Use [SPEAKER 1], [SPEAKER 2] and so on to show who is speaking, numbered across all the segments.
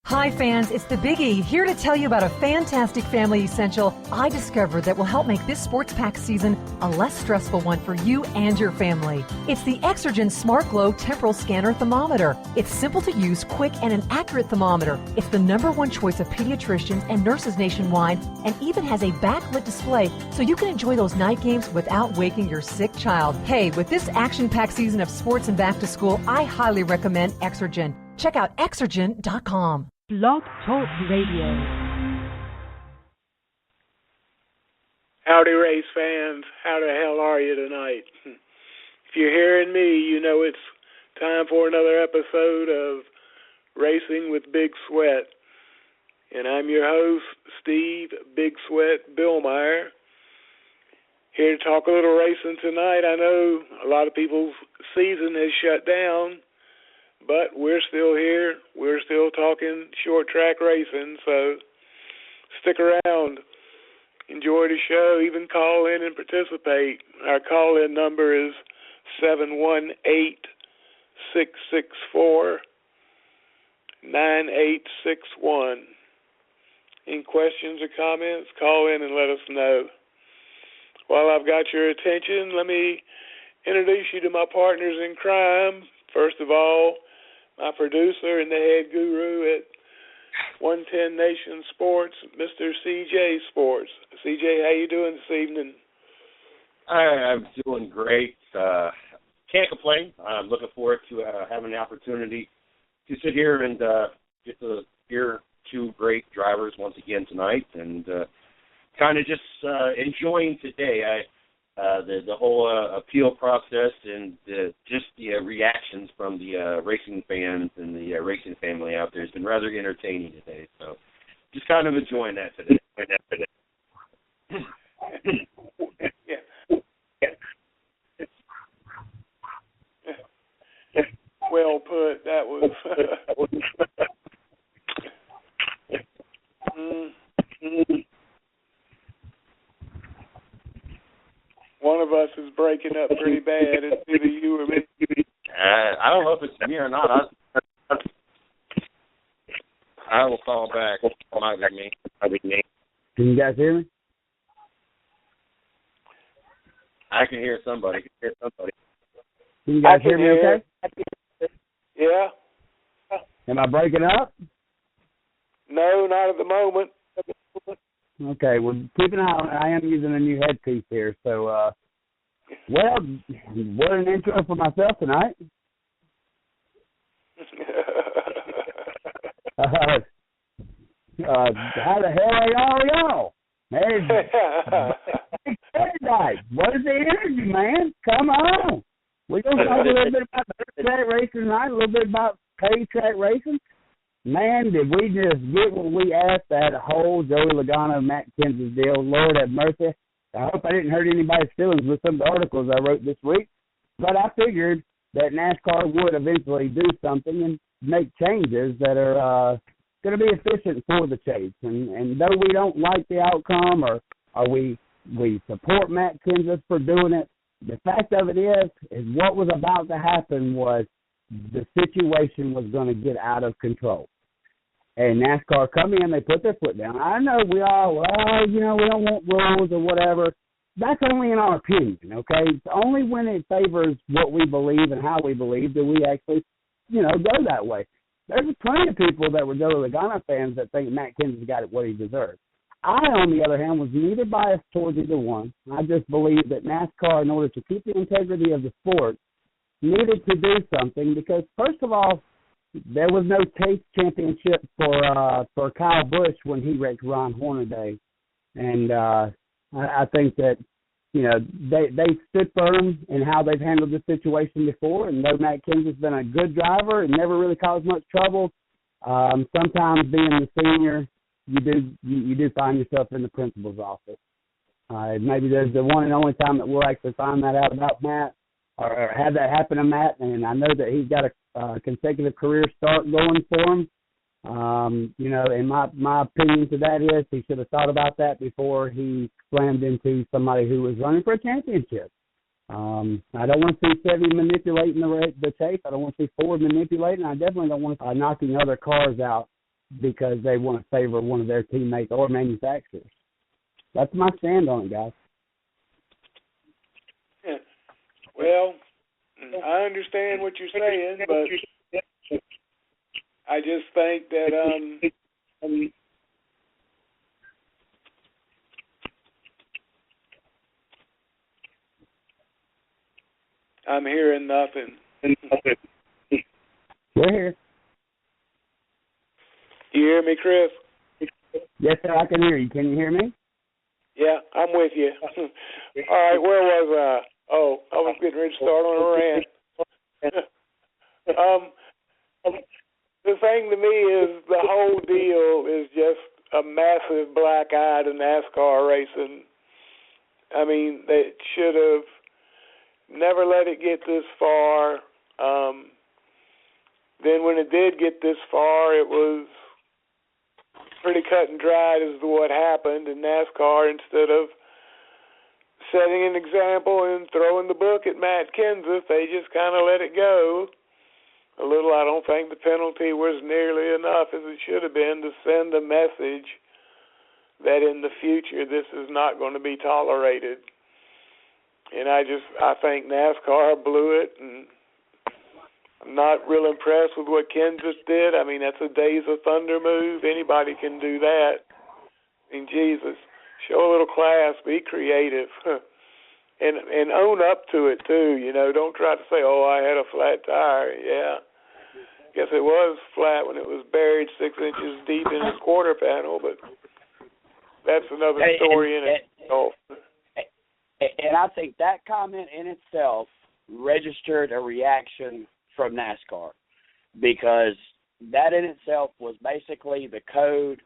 [SPEAKER 1] Hi fans, it's the Big E here to tell you about a fantastic family essential I discovered that will help make this sports pack season a less stressful one for you and your family. It's the Exergen Smart Glow Temporal Scanner Thermometer. It's simple to use, quick, and an accurate thermometer. It's the #1 choice of pediatricians and nurses nationwide, and even has a backlit display so you can enjoy those night games without waking your sick child. Hey, with this action-packed season of sports and back to school, I highly recommend Exergen. Check out Exergen.com.
[SPEAKER 2] Blog Talk Radio.
[SPEAKER 3] Howdy, race fans. How the hell are you tonight? If you're hearing me, you know it's time for another episode of Racing with Big Sweat. And I'm your host, Steve Big Sweat Billmeyer, here to talk a little racing tonight. I know a lot of people's season has shut down, but we're still here. We're still talking short track racing, so stick around. Enjoy the show. Even call in and participate. Our call-in number is 718-664-9861. Any questions or comments, call in and let us know. While I've got your attention, let me introduce you to my partners in crime. First of all, my producer and the head guru at 110 Nation Sports, Mr. CJ Sports. CJ, how you doing this evening?
[SPEAKER 4] I'm doing great. Can't complain. I'm looking forward to having the opportunity to sit here and get to hear two great drivers once again tonight, and kind of just enjoying today. The whole appeal process and just the reactions from the racing fans and the racing family out there has been rather entertaining today. So just kind of enjoying that today.
[SPEAKER 3] Well put. That was... One of us is breaking up pretty bad. It's either you or me.
[SPEAKER 4] I don't know if it's me or not. I will call back. It might be me.
[SPEAKER 5] Can you guys hear me?
[SPEAKER 4] I can hear somebody.
[SPEAKER 5] Can you guys hear me okay?
[SPEAKER 3] Yeah.
[SPEAKER 5] Am I breaking up?
[SPEAKER 3] No, not at the moment.
[SPEAKER 5] Okay, well, keep an eye on it. I am using a new headpiece here, so, well, what an intro for myself tonight. How the hell are y'all? Man, what is the energy, man? Come on. We're going to talk a little bit about track racing tonight, a little bit about paid track racing. Man, did we just get what we asked, that whole Joey Logano, Matt Kenseth deal. Lord have mercy. I hope I didn't hurt anybody's feelings with some of the articles I wrote this week. But I figured that NASCAR would eventually do something and make changes that are going to be efficient for the chase. And though we don't like the outcome or we support Matt Kenseth for doing it, the fact of it is what was about to happen was the situation was going to get out of control. And NASCAR come in, they put their foot down. I know we all, we don't want rules or whatever. That's only in our opinion, okay? It's only when it favors what we believe and how we believe do we actually, go that way. There's plenty of people that were Joey Logano fans that think Matt Kenseth got what he deserved. I, on the other hand, was neither biased towards either one. I just believe that NASCAR, in order to keep the integrity of the sport, needed to do something because, first of all, there was no Chase championship for Kyle Busch when he wrecked Ron Hornaday. And I think that, they stood firm in how they've handled the situation before. And though Matt Kenseth's been a good driver and never really caused much trouble, sometimes being the senior, you do find yourself in the principal's office. Maybe there's the one and only time that we'll actually find that out about Matt or have that happen to Matt. And I know that he's got a consecutive career start going for him. And my opinion to that is he should have thought about that before he slammed into somebody who was running for a championship. I don't want to see Chevy manipulating the chase. I don't want to see Ford manipulating. I definitely don't want to knocking other cars out because they want to favor one of their teammates or manufacturers. That's my stand on it, guys.
[SPEAKER 3] Well, I understand what you're saying, but I just think that I'm hearing nothing.
[SPEAKER 5] We're here.
[SPEAKER 3] You hear me, Chris?
[SPEAKER 5] Yes, sir, I can hear you. Can you hear me?
[SPEAKER 3] Yeah, I'm with you. All right, where was I? Oh, I was getting ready to start on a rant. The thing to me is the whole deal is just a massive black eye to NASCAR racing. I mean, they should have never let it get this far. Then when it did get this far, it was pretty cut and dried as to what happened. And NASCAR, instead of setting an example and throwing the book at Matt Kenseth, they just kind of let it go a little. I don't think the penalty was nearly enough as it should have been to send a message that in the future this is not going to be tolerated. And I think NASCAR blew it, and I'm not real impressed with what Kenseth did. I mean, that's a Days of Thunder move. Anybody can do that. I mean, Jesus, show a little class, be creative, and own up to it too. You know, don't try to say, "Oh, I had a flat tire." Yeah, guess it was flat when it was buried 6 inches deep in the quarter panel, but that's another story in itself.
[SPEAKER 6] And I think that comment in itself registered a reaction from NASCAR, because that in itself was basically the code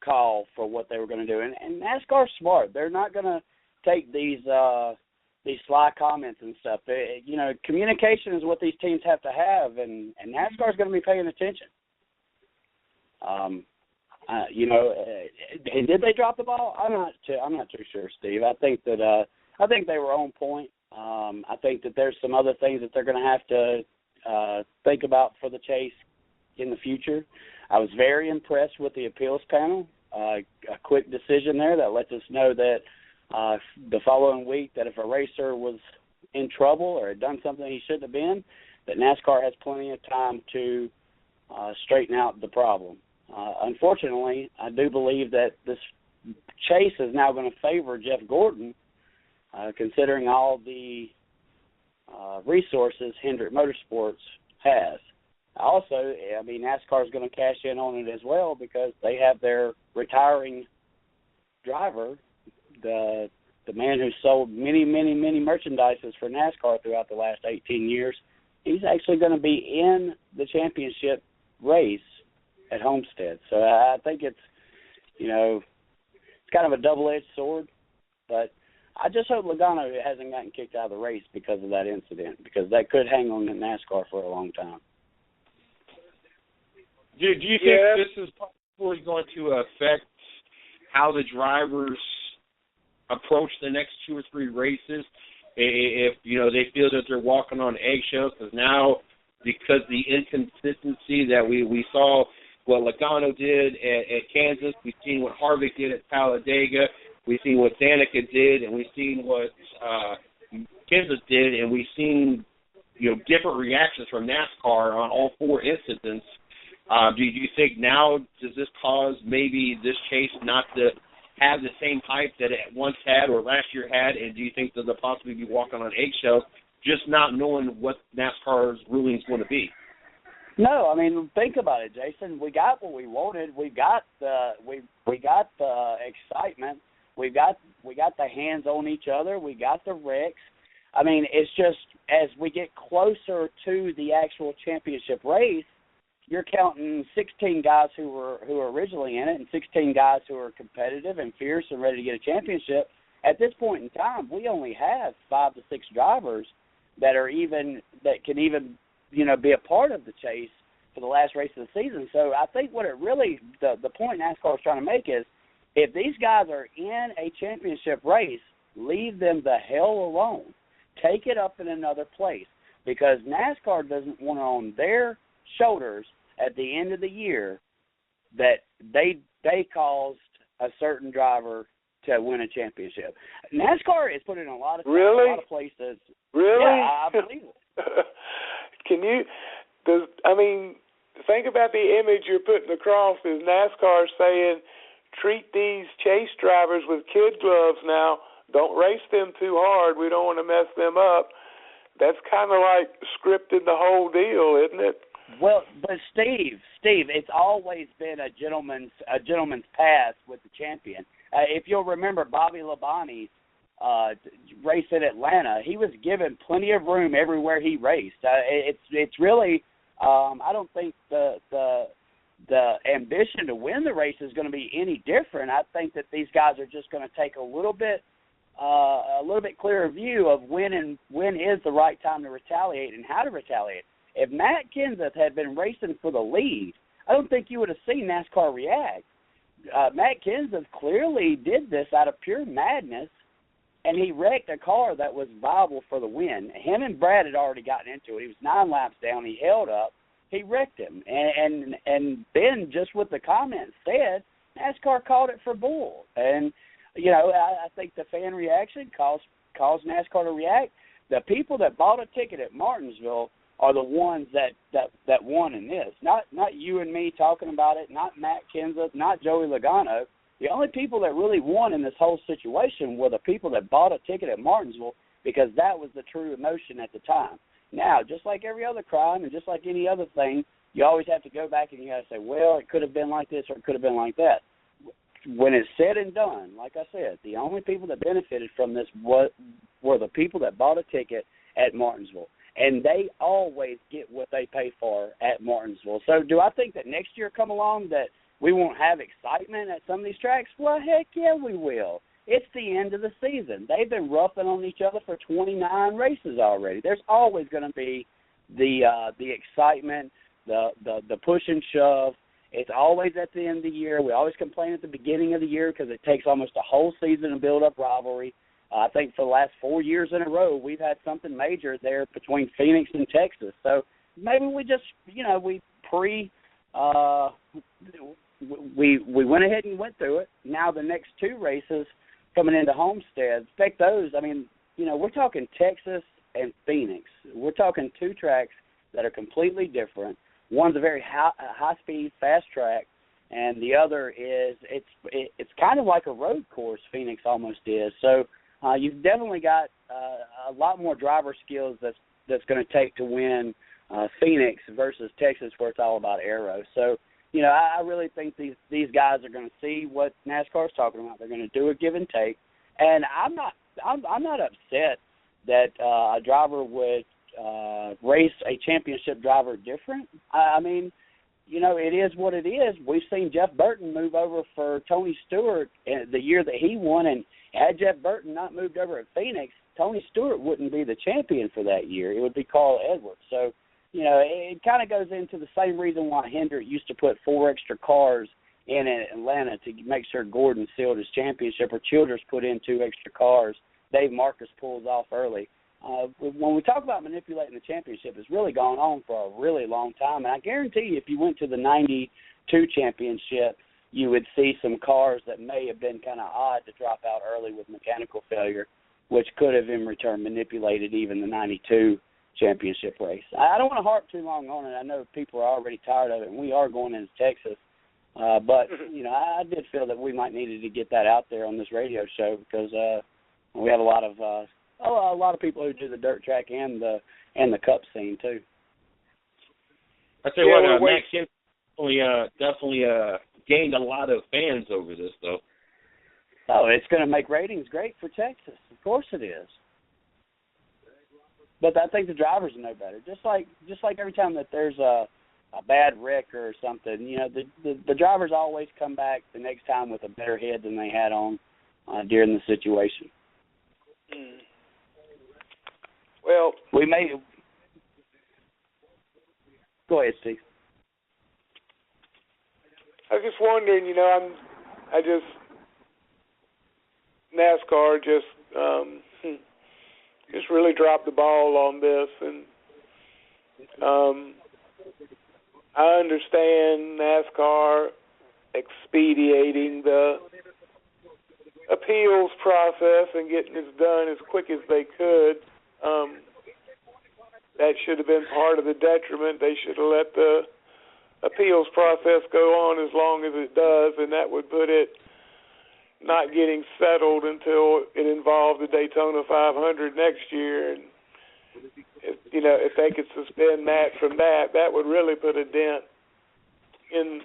[SPEAKER 6] call for what they were going to do. And NASCAR's smart. They're not going to take these sly comments and stuff. Communication is what these teams have to have, and NASCAR's going to be paying attention. And did they drop the ball? I'm not too sure, Steve. I think they were on point. I think that there's some other things that they're going to have to think about for the chase in the future. I was very impressed with the appeals panel. A quick decision there that lets us know that the following week that if a racer was in trouble or had done something he shouldn't have been, that NASCAR has plenty of time to straighten out the problem. Unfortunately, I do believe that this chase is now going to favor Jeff Gordon, considering all the resources Hendrick Motorsports has. Also, I mean, NASCAR is going to cash in on it as well because they have their retiring driver, the man who sold many, many, many merchandises for NASCAR throughout the last 18 years. He's actually going to be in the championship race at Homestead. So I think it's kind of a double-edged sword, but I just hope Logano hasn't gotten kicked out of the race because of that incident, because that could hang on in NASCAR for a long time.
[SPEAKER 4] Do you think this is possibly going to affect how the drivers approach the next 2 or 3 races? If they feel that they're walking on eggshells, because now, because the inconsistency that we saw what Logano did at Kansas, we've seen what Harvick did at Talladega, we've seen what Danica did, and we've seen what Kenseth did, and we've seen different reactions from NASCAR on all 4 incidents. Do you think now, does this cause maybe this chase not to have the same hype that it once had or last year had, and do you think that they'll possibly be walking on eggshells just not knowing what NASCAR's ruling is going to be?
[SPEAKER 6] No, I mean, think about it, Jason. We got what we wanted. We got the excitement. We got the hands on each other. We got the wrecks. I mean, it's just as we get closer to the actual championship race, you're counting 16 guys who were originally in it and 16 guys who are competitive and fierce and ready to get a championship. At this point in time, we only have 5 to 6 drivers that can even be a part of the chase for the last race of the season. So I think what it really the point NASCAR is trying to make is, if these guys are in a championship race, leave them the hell alone. Take it up in another place, because NASCAR doesn't want on their shoulders at the end of the year that they caused a certain driver to win a championship. NASCAR is put in a lot of a lot of places.
[SPEAKER 3] Really?
[SPEAKER 6] Yeah, I believe it.
[SPEAKER 3] Think about the image you're putting across. Is NASCAR saying, treat these chase drivers with kid gloves now. Don't race them too hard. We don't want to mess them up. That's kind of like scripted the whole deal, isn't it?
[SPEAKER 6] Well, but Steve, it's always been a gentleman's pass with the champion. If you'll remember Bobby Labonte's race in Atlanta, he was given plenty of room everywhere he raced. It's really I don't think the ambition to win the race is going to be any different. I think that these guys are just going to take a little bit clearer view of when is the right time to retaliate and how to retaliate. If Matt Kenseth had been racing for the lead, I don't think you would have seen NASCAR react. Matt Kenseth clearly did this out of pure madness, and he wrecked a car that was viable for the win. Him and Brad had already gotten into it. He was 9 laps down. He held up. He wrecked him. And Ben, just with the comments said, NASCAR called it for bull. And, I think the fan reaction caused NASCAR to react. The people that bought a ticket at Martinsville are the ones that won in this. Not you and me talking about it, not Matt Kenseth, not Joey Logano. The only people that really won in this whole situation were the people that bought a ticket at Martinsville, because that was the true emotion at the time. Now, just like every other crime and just like any other thing, you always have to go back and you got to say, well, it could have been like this or it could have been like that. When it's said and done, like I said, the only people that benefited from this were the people that bought a ticket at Martinsville. And they always get what they pay for at Martinsville. So do I think that next year come along that we won't have excitement at some of these tracks? Well, heck yeah, we will. It's the end of the season. They've been roughing on each other for 29 races already. There's always going to be the excitement, the push and shove. It's always at the end of the year. We always complain at the beginning of the year because it takes almost a whole season to build up rivalry. I think for the last 4 years in a row, we've had something major there between Phoenix and Texas. So maybe we just, we went ahead and went through it. Now the next 2 races coming into Homestead, expect those. We're talking Texas and Phoenix. We're talking 2 tracks that are completely different. One's a very high-speed, fast track, and the other is it's kind of like a road course. Phoenix almost is. So you've definitely got a lot more driver skills that's going to take to win Phoenix versus Texas, where it's all about aero. So, I really think these guys are going to see what NASCAR's talking about. They're going to do a give and take, and I'm not upset that a driver would race a championship driver different. It is what it is. We've seen Jeff Burton move over for Tony Stewart the year that he won, and had Jeff Burton not moved over at Phoenix, Tony Stewart wouldn't be the champion for that year. It would be Carl Edwards. So, it kind of goes into the same reason why Hendrick used to put 4 extra cars in Atlanta to make sure Gordon sealed his championship, or Childress put in 2 extra cars. Dave Marcus pulls off early. When we talk about manipulating the championship, it's really gone on for a really long time. And I guarantee you, if you went to the 92 championship, you would see some cars that may have been kind of odd to drop out early with mechanical failure, which could have in return manipulated even the 92 championship race. I don't want to harp too long on it. I know people are already tired of it, and we are going into Texas. But, I did feel that we might needed to get that out there on this radio show because we have a lot of people who do the dirt track and the cup scene too.
[SPEAKER 4] I tell you what, Matt Kenseth definitely gained a lot of fans over this, though.
[SPEAKER 6] Oh, it's going to make ratings great for Texas. Of course it is. But I think the drivers know better. Just like every time that there's a bad wreck or something, the drivers always come back the next time with a better head than they had on during the situation.
[SPEAKER 3] Mm. Well,
[SPEAKER 6] we may go ahead, Steve.
[SPEAKER 3] I was just wondering, NASCAR just really dropped the ball on this, and I understand NASCAR expediting the appeals process and getting this done as quick as they could. That should have been part of the detriment. They should have let the appeals process go on as long as it does, and that would put it not getting settled until it involved the Daytona 500 next year. And if they could suspend that from that, that would really put a dent in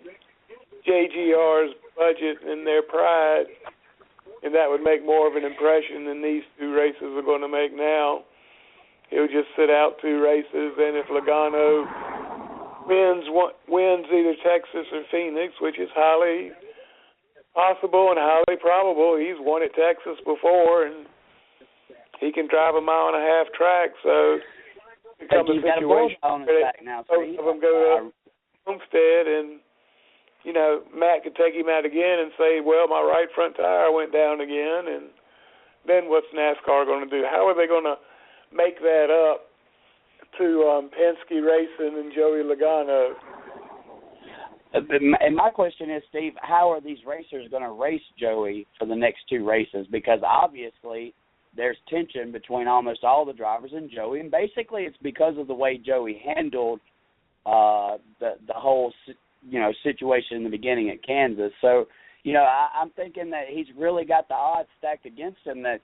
[SPEAKER 3] JGR's budget and their pride, and that would make more of an impression than these two races are going to make now. He'll just sit out two races, and if Logano wins either Texas or Phoenix, which is highly possible and highly probable, he's won at Texas before, and he can drive a 1.5 mile track, so it becomes a situation where both of them go to Homestead, and Matt could take him out again and say, well, my right front tire went down again, and then what's NASCAR going to do? How are they going to make that up to Penske Racing and Joey Logano?
[SPEAKER 6] And my question is, Steve, how are these racers going to race Joey for the next two races? Because obviously there's tension between almost all the drivers and Joey, and basically it's because of the way Joey handled the whole situation in the beginning at Kansas. So, I'm thinking that he's really got the odds stacked against him that,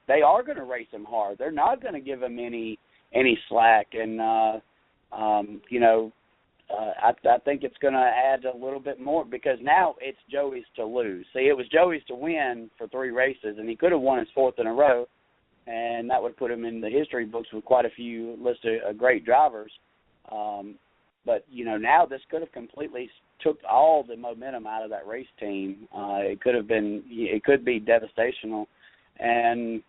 [SPEAKER 6] they are going to race him hard. They're not going to give him any slack. And, I think it's going to add a little bit more because now it's Joey's to lose. See, it was Joey's to win for 3 races, and he could have won his 4th in a row, and that would put him in the history books with quite a few list of great drivers. But, now this could have completely took all the momentum out of that race team. It could be devastational. And,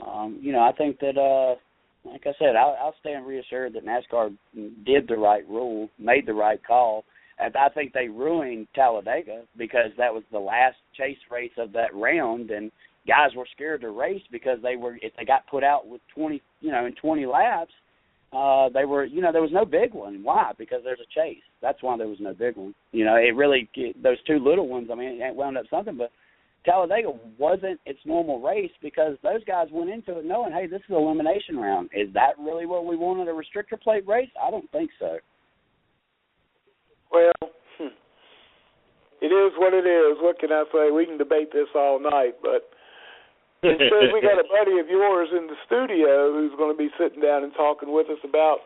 [SPEAKER 6] I think that, like I said, I'll stand reassured that NASCAR did the right rule, made the right call. And I think they ruined Talladega because that was the last chase race of that round, and guys were scared to race because if they got put out with 20 laps, there was no big one. Why? Because there's a chase. That's why there was no big one. Those 2 little ones, it wound up something, but Talladega wasn't its normal race because those guys went into it knowing, hey, this is an elimination round. Is that really what we wanted, a restrictor plate race? I don't think so.
[SPEAKER 3] Well, it is what it is. What can I say? We can debate this all night, but instead we got a buddy of yours in the studio who's going to be sitting down and talking with us about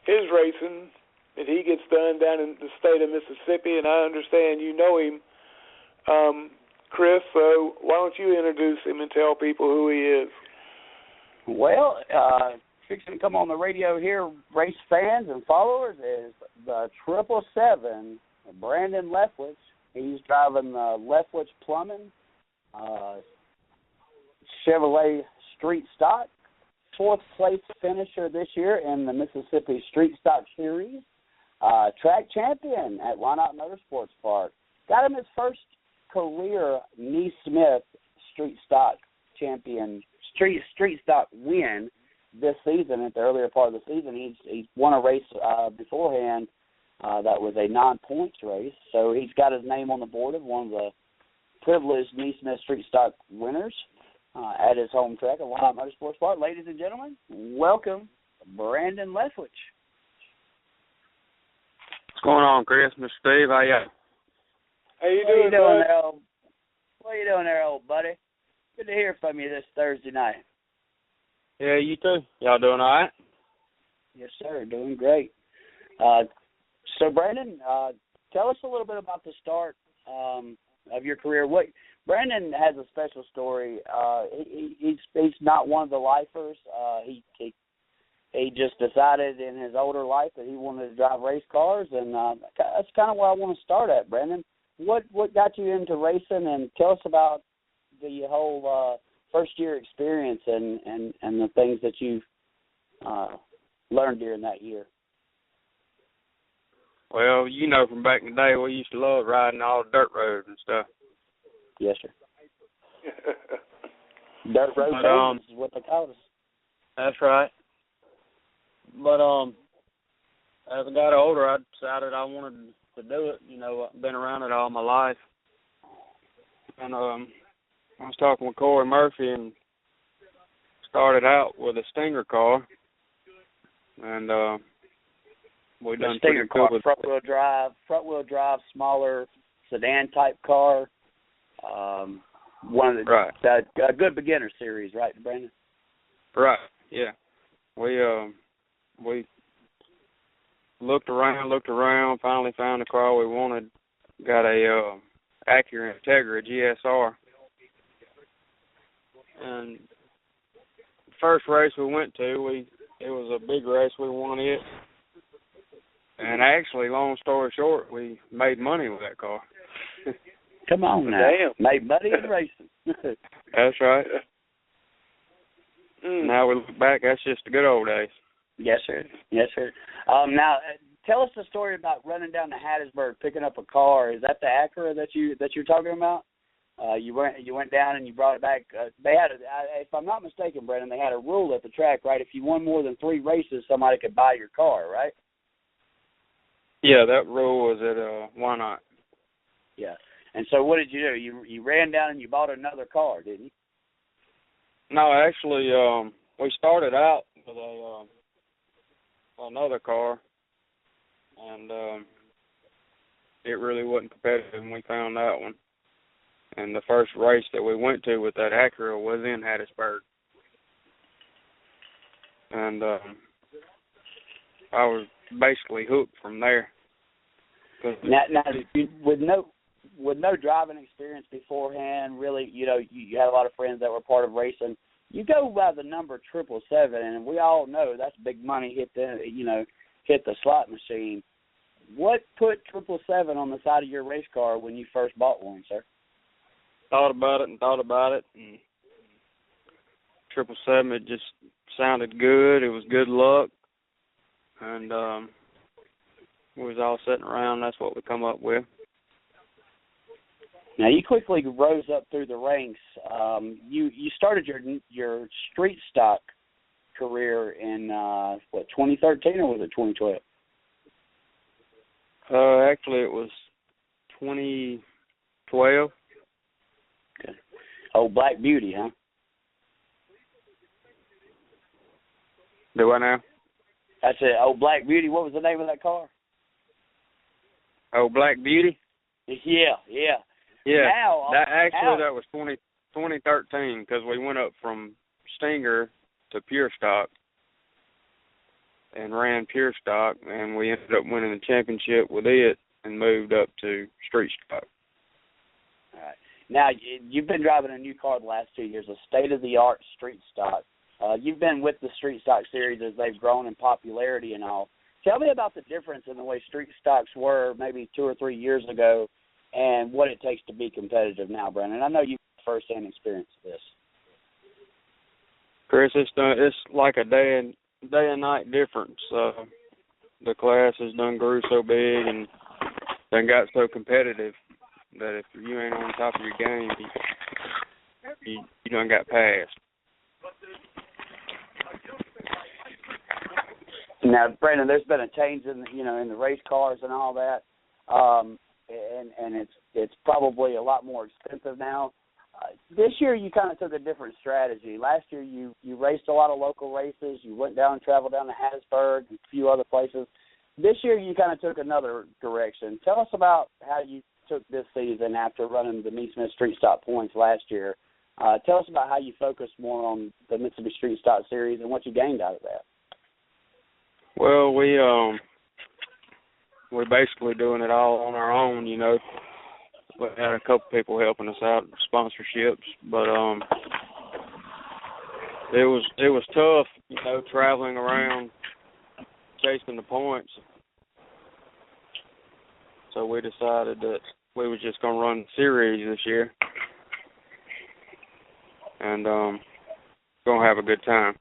[SPEAKER 3] his racing that he gets done down in the state of Mississippi, and I understand you know him, Chris, so why don't you introduce him and tell people who he is?
[SPEAKER 6] Well, fixing to come on the radio here, race fans and followers, is the 777, Brandon Leftwich. He's driving the Leftwich Plumbing Chevrolet Street Stock, 4th place finisher this year in the Mississippi Street Stock Series, track champion at Why Not Motorsports Park. Got him his first career Neesmith Street Stock champion, Street Stock win this season. At the earlier part of the season, he's won a race beforehand that was a non-points race, so he's got his name on the board of one of the privileged Neesmith Street Stock winners at his home track at Why Not Motorsports Park. Ladies and gentlemen, welcome Brandon Leftwich.
[SPEAKER 7] What's going on, Chris? Mr. Steve, how you?
[SPEAKER 3] How you doing
[SPEAKER 6] there, old? What you doing there, old buddy? Good to hear from you this Thursday night.
[SPEAKER 7] Yeah, you too. Y'all doing all right?
[SPEAKER 6] Yes, sir. Doing great. So, Brandon, tell us a little bit about the start of your career. Brandon has a special story. He's not one of the lifers. He just decided in his older life that he wanted to drive race cars, and that's kind of where I want to start at, Brandon. What got you into racing, and tell us about the whole first-year experience and the things that you've learned during that year.
[SPEAKER 7] Well, from back in the day, we used to love riding all the dirt roads and stuff.
[SPEAKER 6] Yes, sir. Dirt road is what they call us.
[SPEAKER 7] That's right. But as I got older, I decided I wanted to do it. You know, I've been around it all my life. And I was talking with Corey Murphy and started out with a Stinger car. And we done
[SPEAKER 6] Stinger
[SPEAKER 7] pretty good
[SPEAKER 6] car, front wheel drive, smaller sedan type car. One of the a good beginner series, right, Brandon?
[SPEAKER 7] Right. Yeah. We looked around, finally found the car we wanted. Got a Acura Integra GSR. And the first race we went to, it was a big race. We won it. And actually, long story short, we made money with that car.
[SPEAKER 6] Come on now.
[SPEAKER 3] Damn.
[SPEAKER 6] Made money in racing.
[SPEAKER 7] That's right. Now we look back, that's just the good old days.
[SPEAKER 6] Yes, sir. Yes, sir. Now, tell us the story about running down to Hattiesburg, picking up a car. Is that the Acura that you're talking about? You went down and you brought it back. They had, if I'm not mistaken, Brandon, they had a rule at the track, right? If you won more than 3 races, somebody could buy your car, right?
[SPEAKER 7] Yeah, that rule was at Why Not.
[SPEAKER 6] Yeah. And so what did you do? You ran down and you bought another car, didn't you?
[SPEAKER 7] No, actually, we started out with another car, and it really wasn't competitive, and we found that one. And the first race that we went to with that Acura was in Hattiesburg. And I was basically hooked from there.
[SPEAKER 6] Now, with no driving experience beforehand, really, you had a lot of friends that were part of racing. You go by the number 777, and we all know that's big money hit the slot machine. What put 777 on the side of your race car when you first bought one, sir?
[SPEAKER 7] Thought about it, and 777, it just sounded good. It was good luck, and we was all sitting around. That's what we come up with.
[SPEAKER 6] Now, you quickly rose up through the ranks. You started your street stock career in, 2013, or was it 2012?
[SPEAKER 7] Actually, it was 2012.
[SPEAKER 6] Okay. Oh, Black Beauty, huh?
[SPEAKER 7] Do I now?
[SPEAKER 6] That's it. Oh, Black Beauty. What was the name of that car?
[SPEAKER 7] Oh, Black Beauty?
[SPEAKER 6] Yeah.
[SPEAKER 7] Yeah,
[SPEAKER 6] now,
[SPEAKER 7] that was 2013, because we went up from Stinger to Pure Stock and ran Pure Stock, and we ended up winning the championship with it and moved up to Street Stock.
[SPEAKER 6] All right. Now, you've been driving a new car the last 2 years, a state-of-the-art Street Stock. You've been with the Street Stock series as they've grown in popularity and all. Tell me about the difference in the way Street Stocks were maybe 2 or 3 years ago and what it takes to be competitive now, Brandon. I know you've first-hand experience of this.
[SPEAKER 7] Chris, it's like a day and night difference. The class has done grew so big and done got so competitive that if you ain't on top of your game, you done got passed.
[SPEAKER 6] Now, Brandon, there's been a change in the race cars and all that. And it's probably a lot more expensive now. This year you kind of took a different strategy. Last year you raced a lot of local races. You went down and traveled down to Hattiesburg and a few other places. This year you kind of took another direction. Tell us about how you took this season after running the Neesmith Street Stock points last year. Tell us about how you focused more on the Mississippi Street Stock Series and what you gained out of that.
[SPEAKER 7] Well, we're basically doing it all on our own, We had a couple people helping us out, sponsorships, but it was tough, traveling around chasing the points. So we decided that we was just going to run the series this year and going to have a good time.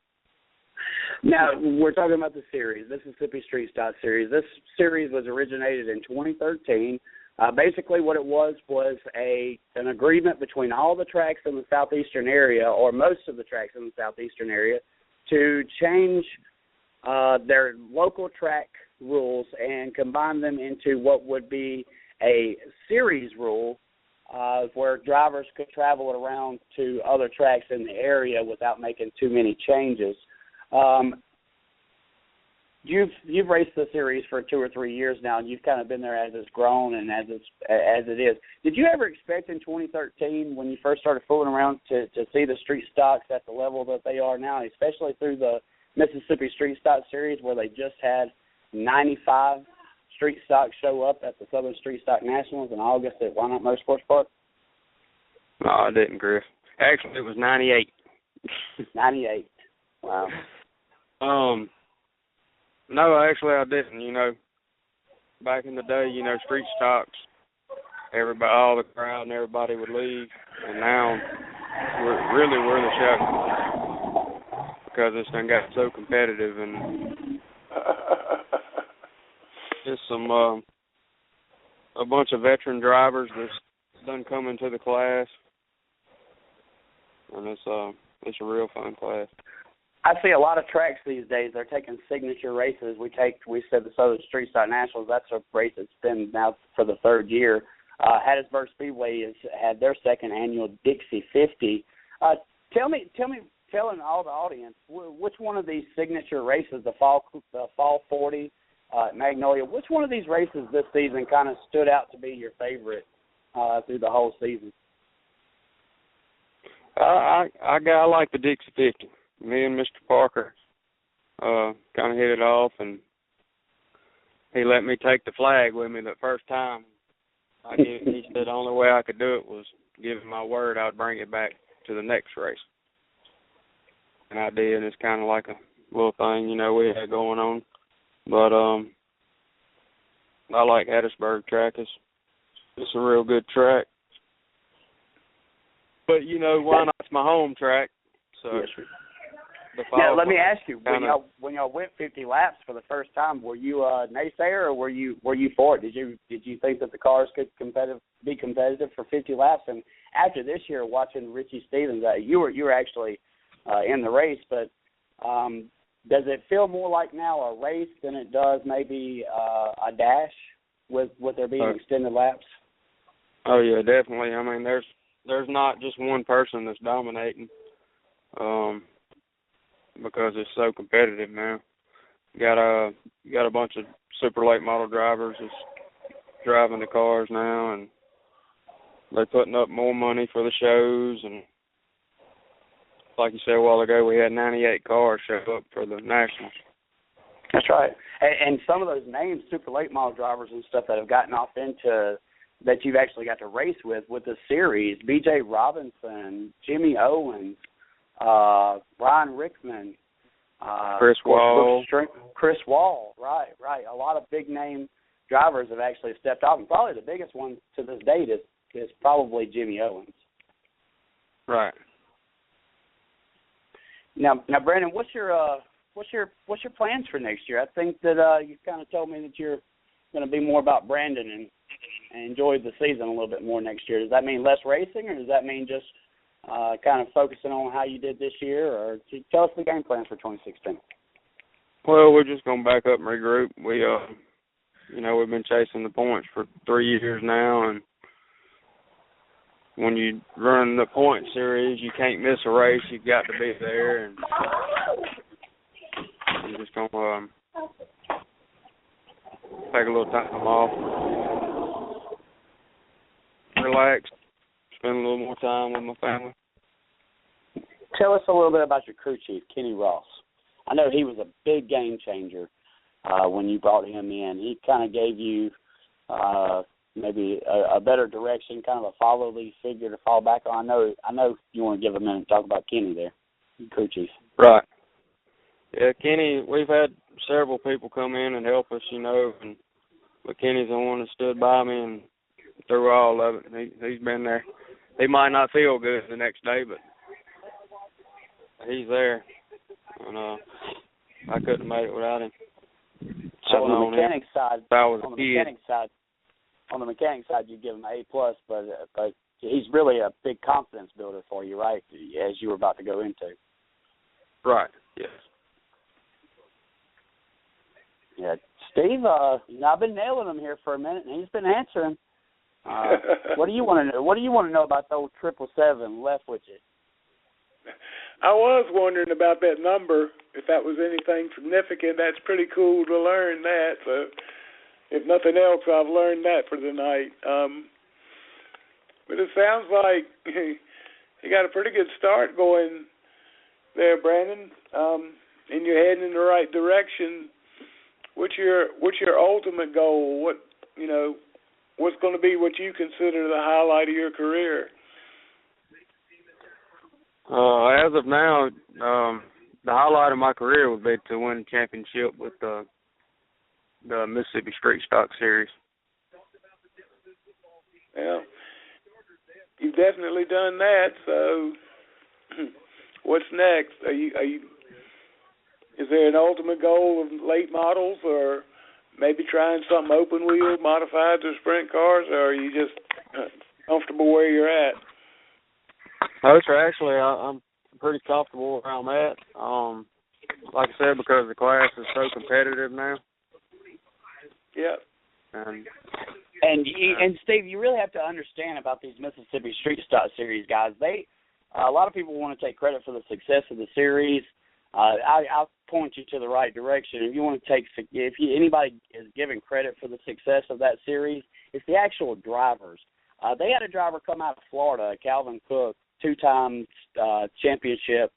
[SPEAKER 6] Now, we're talking about the series, Mississippi Street Stock Series. This series was originated in 2013. Basically what it was an agreement between all the tracks in the southeastern area, or most of the tracks in the southeastern area, to change their local track rules and combine them into what would be a series rule, where drivers could travel around to other tracks in the area without making too many changes. You've raced the series for 2 or 3 years now, and you've kind of been there as it's grown and as it is. Did you ever expect in 2013, when you first started fooling around, to see the street stocks at the level that they are now, especially through the Mississippi Street Stock Series, where they just had 95 street stocks show up at the Southern Street Stock Nationals in August at Why Not Motorsports Park?
[SPEAKER 7] No, I didn't, Griff. Actually, it was 98.
[SPEAKER 6] 98. Wow.
[SPEAKER 7] No, actually, I didn't. You know, back in the day, you know, street stocks, everybody, all the crowd and everybody would leave, and now we're the show because this thing got so competitive, and just a bunch of veteran drivers that's done come into the class, and it's a real fun class.
[SPEAKER 6] I see a lot of tracks these days. They're taking signature races. We said the Southern Street Stock Nationals. That's a race that's been now for the third year. Hattiesburg Speedway has had their second annual Dixie 50. Telling all the audience, which one of these signature races, the Fall 40, Magnolia, which one of these races this season kind of stood out to be your favorite through the whole season?
[SPEAKER 7] I like the Dixie 50. Me and Mr. Parker kind of hit it off, and he let me take the flag with me the first time. He said the only way I could do it was give him my word I'd bring it back to the next race. And I did. It's kind of like a little thing, you know, we had going on. But I like Hattiesburg track. It's a real good track. But, you know, why not? It's my home track. So.
[SPEAKER 6] Yes, sir. Now, let me ask you, when y'all went 50 laps for the first time, were you a naysayer or were you for it? Did you think that the cars could be competitive for 50 laps? And after this year, watching Richie Stevens, you were actually in the race, but does it feel more like now a race than it does maybe a dash with there being extended laps?
[SPEAKER 7] Oh yeah, definitely. I mean, there's not just one person that's dominating. Because it's so competitive now. You got a bunch of super late model drivers that's driving the cars now, and they're putting up more money for the shows. And like you said a while ago, we had 98 cars show up for the Nationals.
[SPEAKER 6] That's right. And some of those names, super late model drivers and stuff that have gotten off into that you've actually got to race with the series, B.J. Robinson, Jimmy Owens, Ryan Rickman,
[SPEAKER 7] Chris Wall.
[SPEAKER 6] Chris Wall, right. A lot of big name drivers have actually stepped off, and probably the biggest one to this date is probably Jimmy Owens.
[SPEAKER 7] Right.
[SPEAKER 6] Now, Brandon, what's your plans for next year? I think that you kind of told me that you're going to be more about Brandon and enjoy the season a little bit more next year. Does that mean less racing, or does that mean just kind of focusing on how you did this year, or tell us the game plans for 2016?
[SPEAKER 7] Well, we're just going to back up and regroup. We, we've been chasing the points for 3 years now, and when you run the point series, you can't miss a race. You've got to be there, and I'm just going to take a little time off, relax, spend a little more time with my family.
[SPEAKER 6] Tell us a little bit about your crew chief, Kenny Ross. I know he was a big game changer when you brought him in. He kind of gave you maybe a better direction, kind of a follow lead figure to fall back on. I know you want to give a minute and talk about Kenny there, crew chief.
[SPEAKER 7] Right. Yeah, Kenny, we've had several people come in and help us, but Kenny's the one that stood by me and through all of it. He's been there. He might not feel good the next day, but he's there. And I couldn't have made it without him.
[SPEAKER 6] So on the mechanic side, on the mechanic side, you give him an A+, but he's really a big confidence builder for you, right? As you were about to go into.
[SPEAKER 7] Right. Yes.
[SPEAKER 6] Yeah, Steve, I've been nailing him here for a minute, and he's been answering. What do you want to know? What do you want to know about the old 777 Leftwich?
[SPEAKER 3] I was wondering about that number, if that was anything significant. That's pretty cool to learn that. So, if nothing else, I've learned that for the night. But it sounds like you got a pretty good start going there, Brandon. And you're heading in the right direction. What's your ultimate goal? What's going to be what you consider the highlight of your career?
[SPEAKER 7] As of now, the highlight of my career would be to win a championship with the Mississippi Street Stock Series.
[SPEAKER 3] Well, you've definitely done that. So, what's next? Is there an ultimate goal of late models, or maybe trying something open wheel, modified to sprint cars, or are you just comfortable where you're at?
[SPEAKER 7] No, sir. Actually, I'm pretty comfortable where I'm at. Like I said, because the class is so competitive now.
[SPEAKER 3] Yeah.
[SPEAKER 6] And Steve, you really have to understand about these Mississippi Street Stock Series guys. A lot of people want to take credit for the success of the series. I'll point you to the right direction. If you want to anybody is giving credit for the success of that series, it's the actual drivers. They had a driver come out of Florida, Calvin Cook, 2-time championship,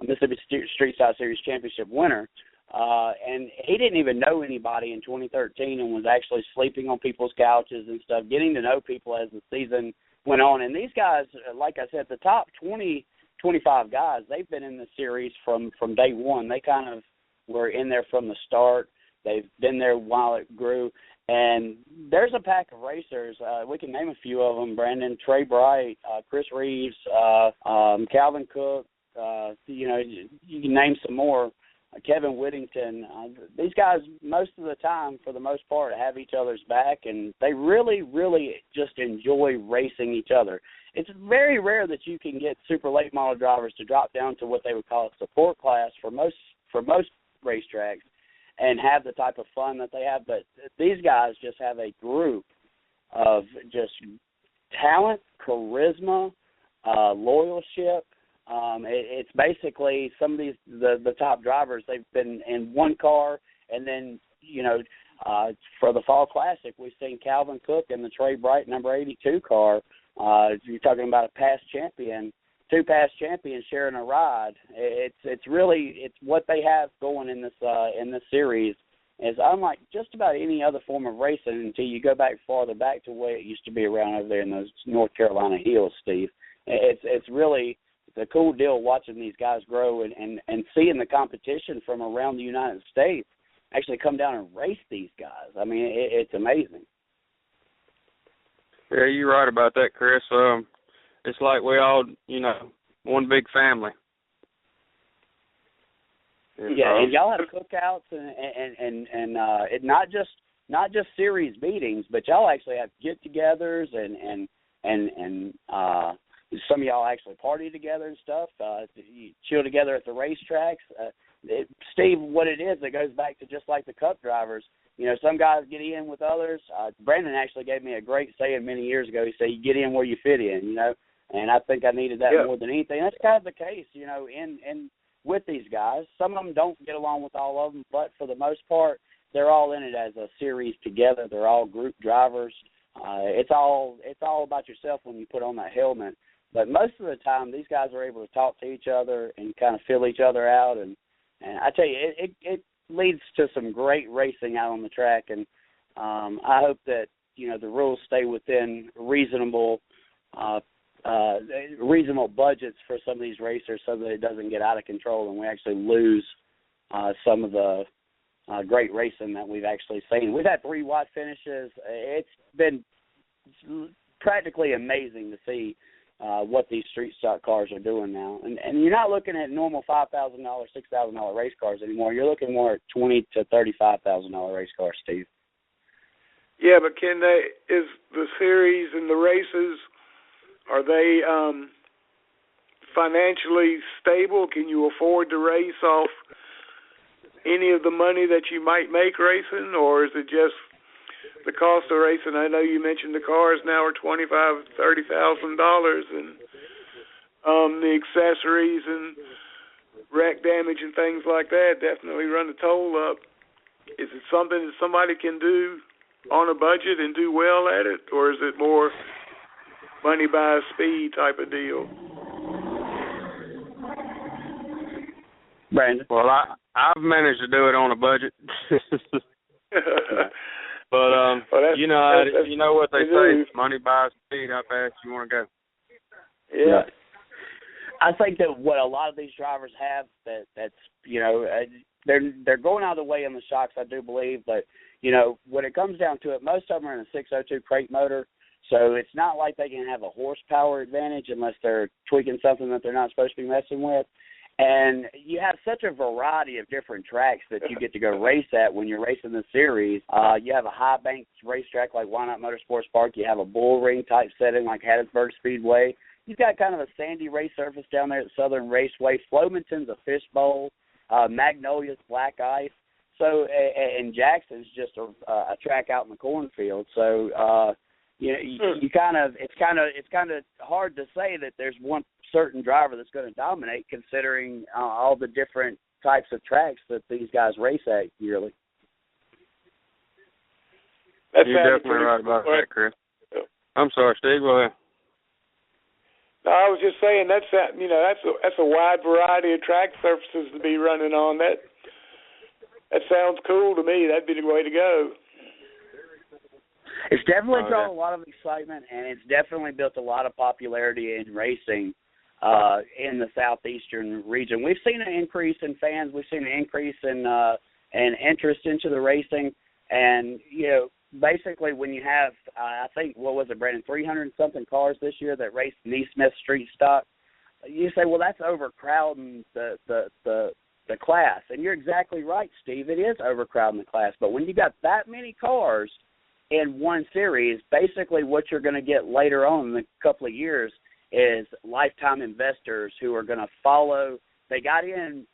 [SPEAKER 6] Mississippi Street Stock Series championship winner. And he didn't even know anybody in 2013 and was actually sleeping on people's couches and stuff, getting to know people as the season went on. And these guys, like I said, the top 20, 25 guys, they've been in the series from day one. They kind of were in there from the start. They've been there while it grew. And there's a pack of racers. We can name a few of them, Brandon, Trey Bright, Chris Reeves, Calvin Cook. You can name some more. Kevin Whittington. These guys, most of the time, for the most part, have each other's back, and they really, really just enjoy racing each other. It's very rare that you can get super late model drivers to drop down to what they would call a support class for most racetracks and have the type of fun that they have. But these guys just have a group of just talent, charisma, loyalship. It's basically some of these the top drivers. They've been in one car, and then for the Fall Classic, we've seen Calvin Cook in the Trey Bright number 82 car. You're talking about a past champion, 2 past champions sharing a ride. It's what they have going in this series is unlike just about any other form of racing until you go back farther back to where it used to be around over there in those North Carolina hills, Steve. It's really a cool deal watching these guys grow and seeing the competition from around the United States actually come down and race these guys. I mean, it's amazing.
[SPEAKER 7] Yeah, you're right about that, Chris. It's like we all, one big family.
[SPEAKER 6] Yeah, and y'all have cookouts and it not just series meetings, but y'all actually have get-togethers and some of y'all actually party together and stuff. You chill together at the racetracks. Steve, what it is, it goes back to just like the Cup drivers. Some guys get in with others. Brandon actually gave me a great saying many years ago. He said, "You get in where you fit in," and I think I needed that more than anything. That's kind of the case, in with these guys. Some of them don't get along with all of them, but for the most part, they're all in it as a series together. They're all group drivers. It's all about yourself when you put on that helmet. But most of the time, these guys are able to talk to each other and kind of fill each other out. And I tell you, it leads to some great racing out on the track. And I hope that, the rules stay within reasonable budgets for some of these racers so that it doesn't get out of control and we actually lose some of the great racing that we've actually seen. We've had 3 white finishes. It's been practically amazing to see what these street stock cars are doing now. And you're not looking at normal $5,000, $6,000 race cars anymore. You're looking more at $20,000 to $35,000 race cars, Steve.
[SPEAKER 3] Yeah, but is the series and the races, are they financially stable? Can you afford to race off any of the money that you might make racing, or is it just the cost of racing? I know you mentioned the cars now are $25,000, $30,000, and the accessories and wreck damage and things like that definitely run the toll up. Is it something that somebody can do on a budget and do well at it, or is it more money by speed type of deal?
[SPEAKER 6] Brandon?
[SPEAKER 7] Well, I've managed to do it on a budget. But
[SPEAKER 3] well,
[SPEAKER 7] you know what they say, money buys speed. How fast you want to go?
[SPEAKER 3] Yeah.
[SPEAKER 6] I think that what a lot of these drivers have that's they're going out of the way in the shocks, I do believe, but when it comes down to it, most of them are in a 602 crate motor, so it's not like they can have a horsepower advantage unless they're tweaking something that they're not supposed to be messing with. And you have such a variety of different tracks that you get to go race at when you're racing the series. You have a high banks racetrack like Why Not Motorsports Park. You have a bull ring type setting like Hattiesburg Speedway. You've got kind of a sandy race surface down there at Southern Raceway. Flomaton's a fishbowl. Magnolia's black ice. So, and Jackson's just a track out in the cornfield. So, you kind of it's kind of hard to say that there's one certain driver that's going to dominate, considering all the different types of tracks that these guys race at yearly.
[SPEAKER 7] You're definitely right about that, Chris. I'm sorry, Steve. Go ahead.
[SPEAKER 3] No, I was just saying that's a wide variety of track surfaces to be running on. That sounds cool to me. That'd be the way to go.
[SPEAKER 6] It's definitely drawn a lot of excitement, and it's definitely built a lot of popularity in racing in the southeastern region. We've seen an increase in fans. We've seen an increase in interest into the racing, and basically when you have, I think, what was it, Brandon, 300-something cars this year that raced Neesmith Street Stock, you say, well, that's overcrowding the class. And you're exactly right, Steve. It is overcrowding the class. But when you got that many cars in one series, basically what you're going to get later on in a couple of years is lifetime investors who are going to follow. They got in,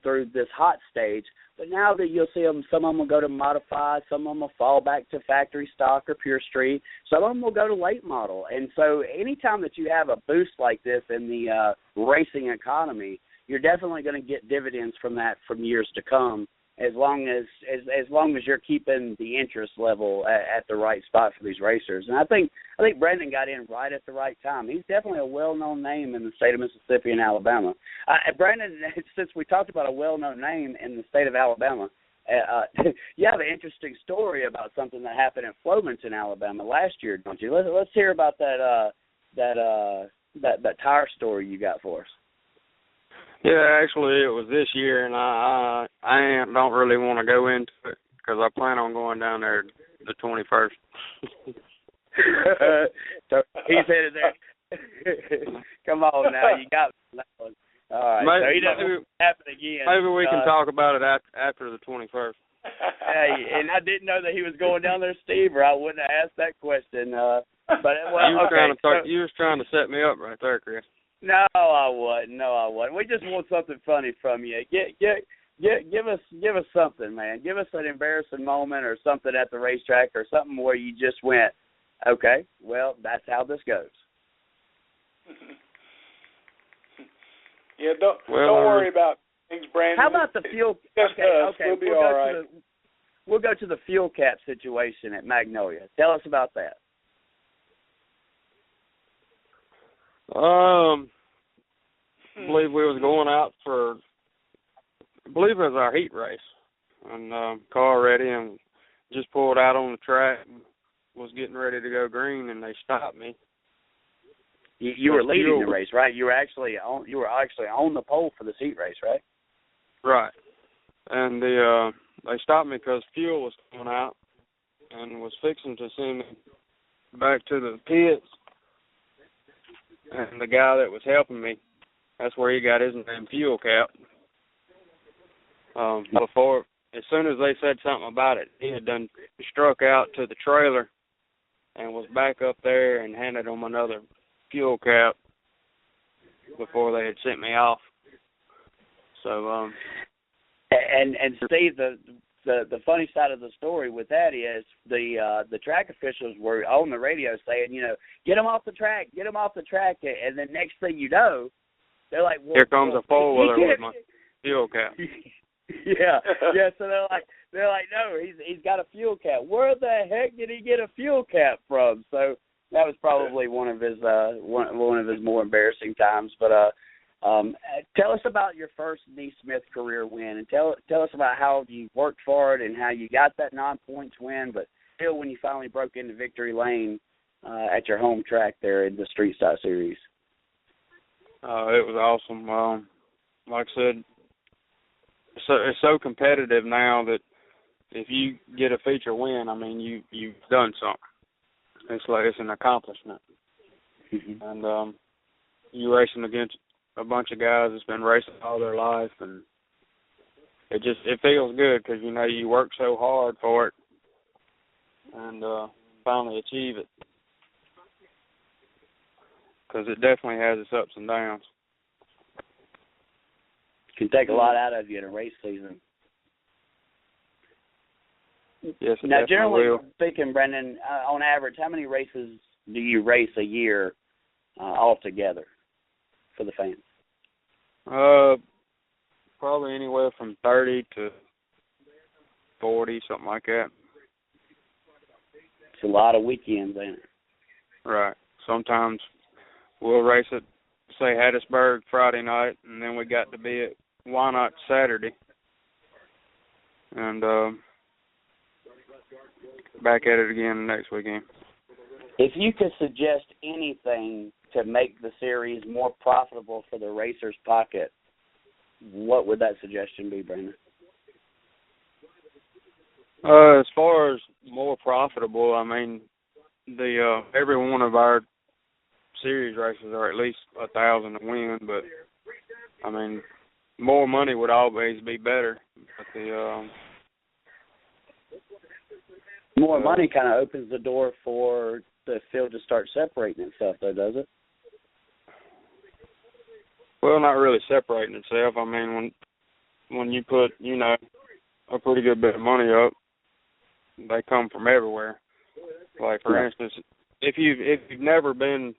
[SPEAKER 6] through this hot stage, but now that you'll see them, some of them will go to modified, some of them will fall back to factory stock or pure street, some of them will go to late model. And so anytime that you have a boost like this in the racing economy, you're definitely going to get dividends from that from years to come, as long as you're keeping the interest level at the right spot for these racers. And I think Brandon got in right at the right time. He's definitely a well-known name in the state of Mississippi and Alabama. Brandon, since we talked about a well-known name in the state of Alabama, you have an interesting story about something that happened in Flomaton, Alabama last year, don't you? Let's hear about that tire story you got for us.
[SPEAKER 7] Yeah, actually, it was this year, and I don't really want to go into it because I plan on going down there the 21st.
[SPEAKER 6] So he's headed there. Come on now, you got that one. All right, so he doesn't happen again.
[SPEAKER 7] Maybe we can talk about it after the 21st.
[SPEAKER 6] Hey, and I didn't know that he was going down there, Steve, or I wouldn't have asked that question. But
[SPEAKER 7] you was trying to set me up right there, Chris.
[SPEAKER 6] No, I wasn't. We just want something funny from you. Give us something, man. Give us an embarrassing moment or something at the racetrack or something where you just went, okay, well, that's how this goes.
[SPEAKER 3] Yeah, don't worry about things, Brandon.
[SPEAKER 6] How about the fuel? Okay,
[SPEAKER 3] we'll be all right.
[SPEAKER 6] We'll go to the fuel cap situation at Magnolia. Tell us about that.
[SPEAKER 7] I believe we was going out I believe it was our heat race, and car ready, and just pulled out on the track and was getting ready to go green, and they stopped me.
[SPEAKER 6] You were leading the race, right? You were actually on the pole for this heat race, right?
[SPEAKER 7] Right, and they stopped me because fuel was going out, and was fixing to send me back to the pits. And the guy that was helping me, that's where he got his name, Fuel Cap. As soon as they said something about it, he had done struck out to the trailer and was back up there and handed them another fuel cap before they had sent me off. So
[SPEAKER 6] And Steve, the funny side of the story with that is the track officials were on the radio saying, get them off the track, and then next thing you know, they're like, well,
[SPEAKER 7] here comes a four-wheeler with my fuel cap.
[SPEAKER 6] yeah. So they're like, no, he's got a fuel cap. Where the heck did he get a fuel cap from? So that was probably one of his more embarrassing times. But tell us about your first Neesmith career win, and tell us about how you worked for it and how you got that 9 points win. But still, when you finally broke into victory lane at your home track there in the Street Stock Series.
[SPEAKER 7] It was awesome. Like I said, it's so competitive now that if you get a feature win, I mean, you've done something. It's an accomplishment.
[SPEAKER 6] Mm-hmm.
[SPEAKER 7] And you racing against a bunch of guys that's been racing all their life, and it feels good because you work so hard for it, and finally achieve it. Because it definitely has its ups and downs.
[SPEAKER 6] Can take a lot out of you in a race season.
[SPEAKER 7] Yes, it
[SPEAKER 6] now, generally
[SPEAKER 7] will.
[SPEAKER 6] speaking, Brendan, on average, how many races do you race a year altogether for the fans?
[SPEAKER 7] Probably anywhere from 30 to 40, something like that.
[SPEAKER 6] It's a lot of weekends, ain't it?
[SPEAKER 7] Right. Sometimes we'll race at, say, Hattiesburg Friday night, and then we got to be at Why Not Saturday. And back at it again next weekend.
[SPEAKER 6] If you could suggest anything to make the series more profitable for the racer's pocket, what would that suggestion be, Brandon?
[SPEAKER 7] As far as more profitable, I mean, the every one of our series races are at least 1,000 to win, but I mean, more money would always be better. But the
[SPEAKER 6] more money kind of opens the door for the field to start separating itself, though, does it?
[SPEAKER 7] Well, not really separating itself. I mean, when you put, a pretty good bit of money up, they come from everywhere. Like, for instance, if you've never been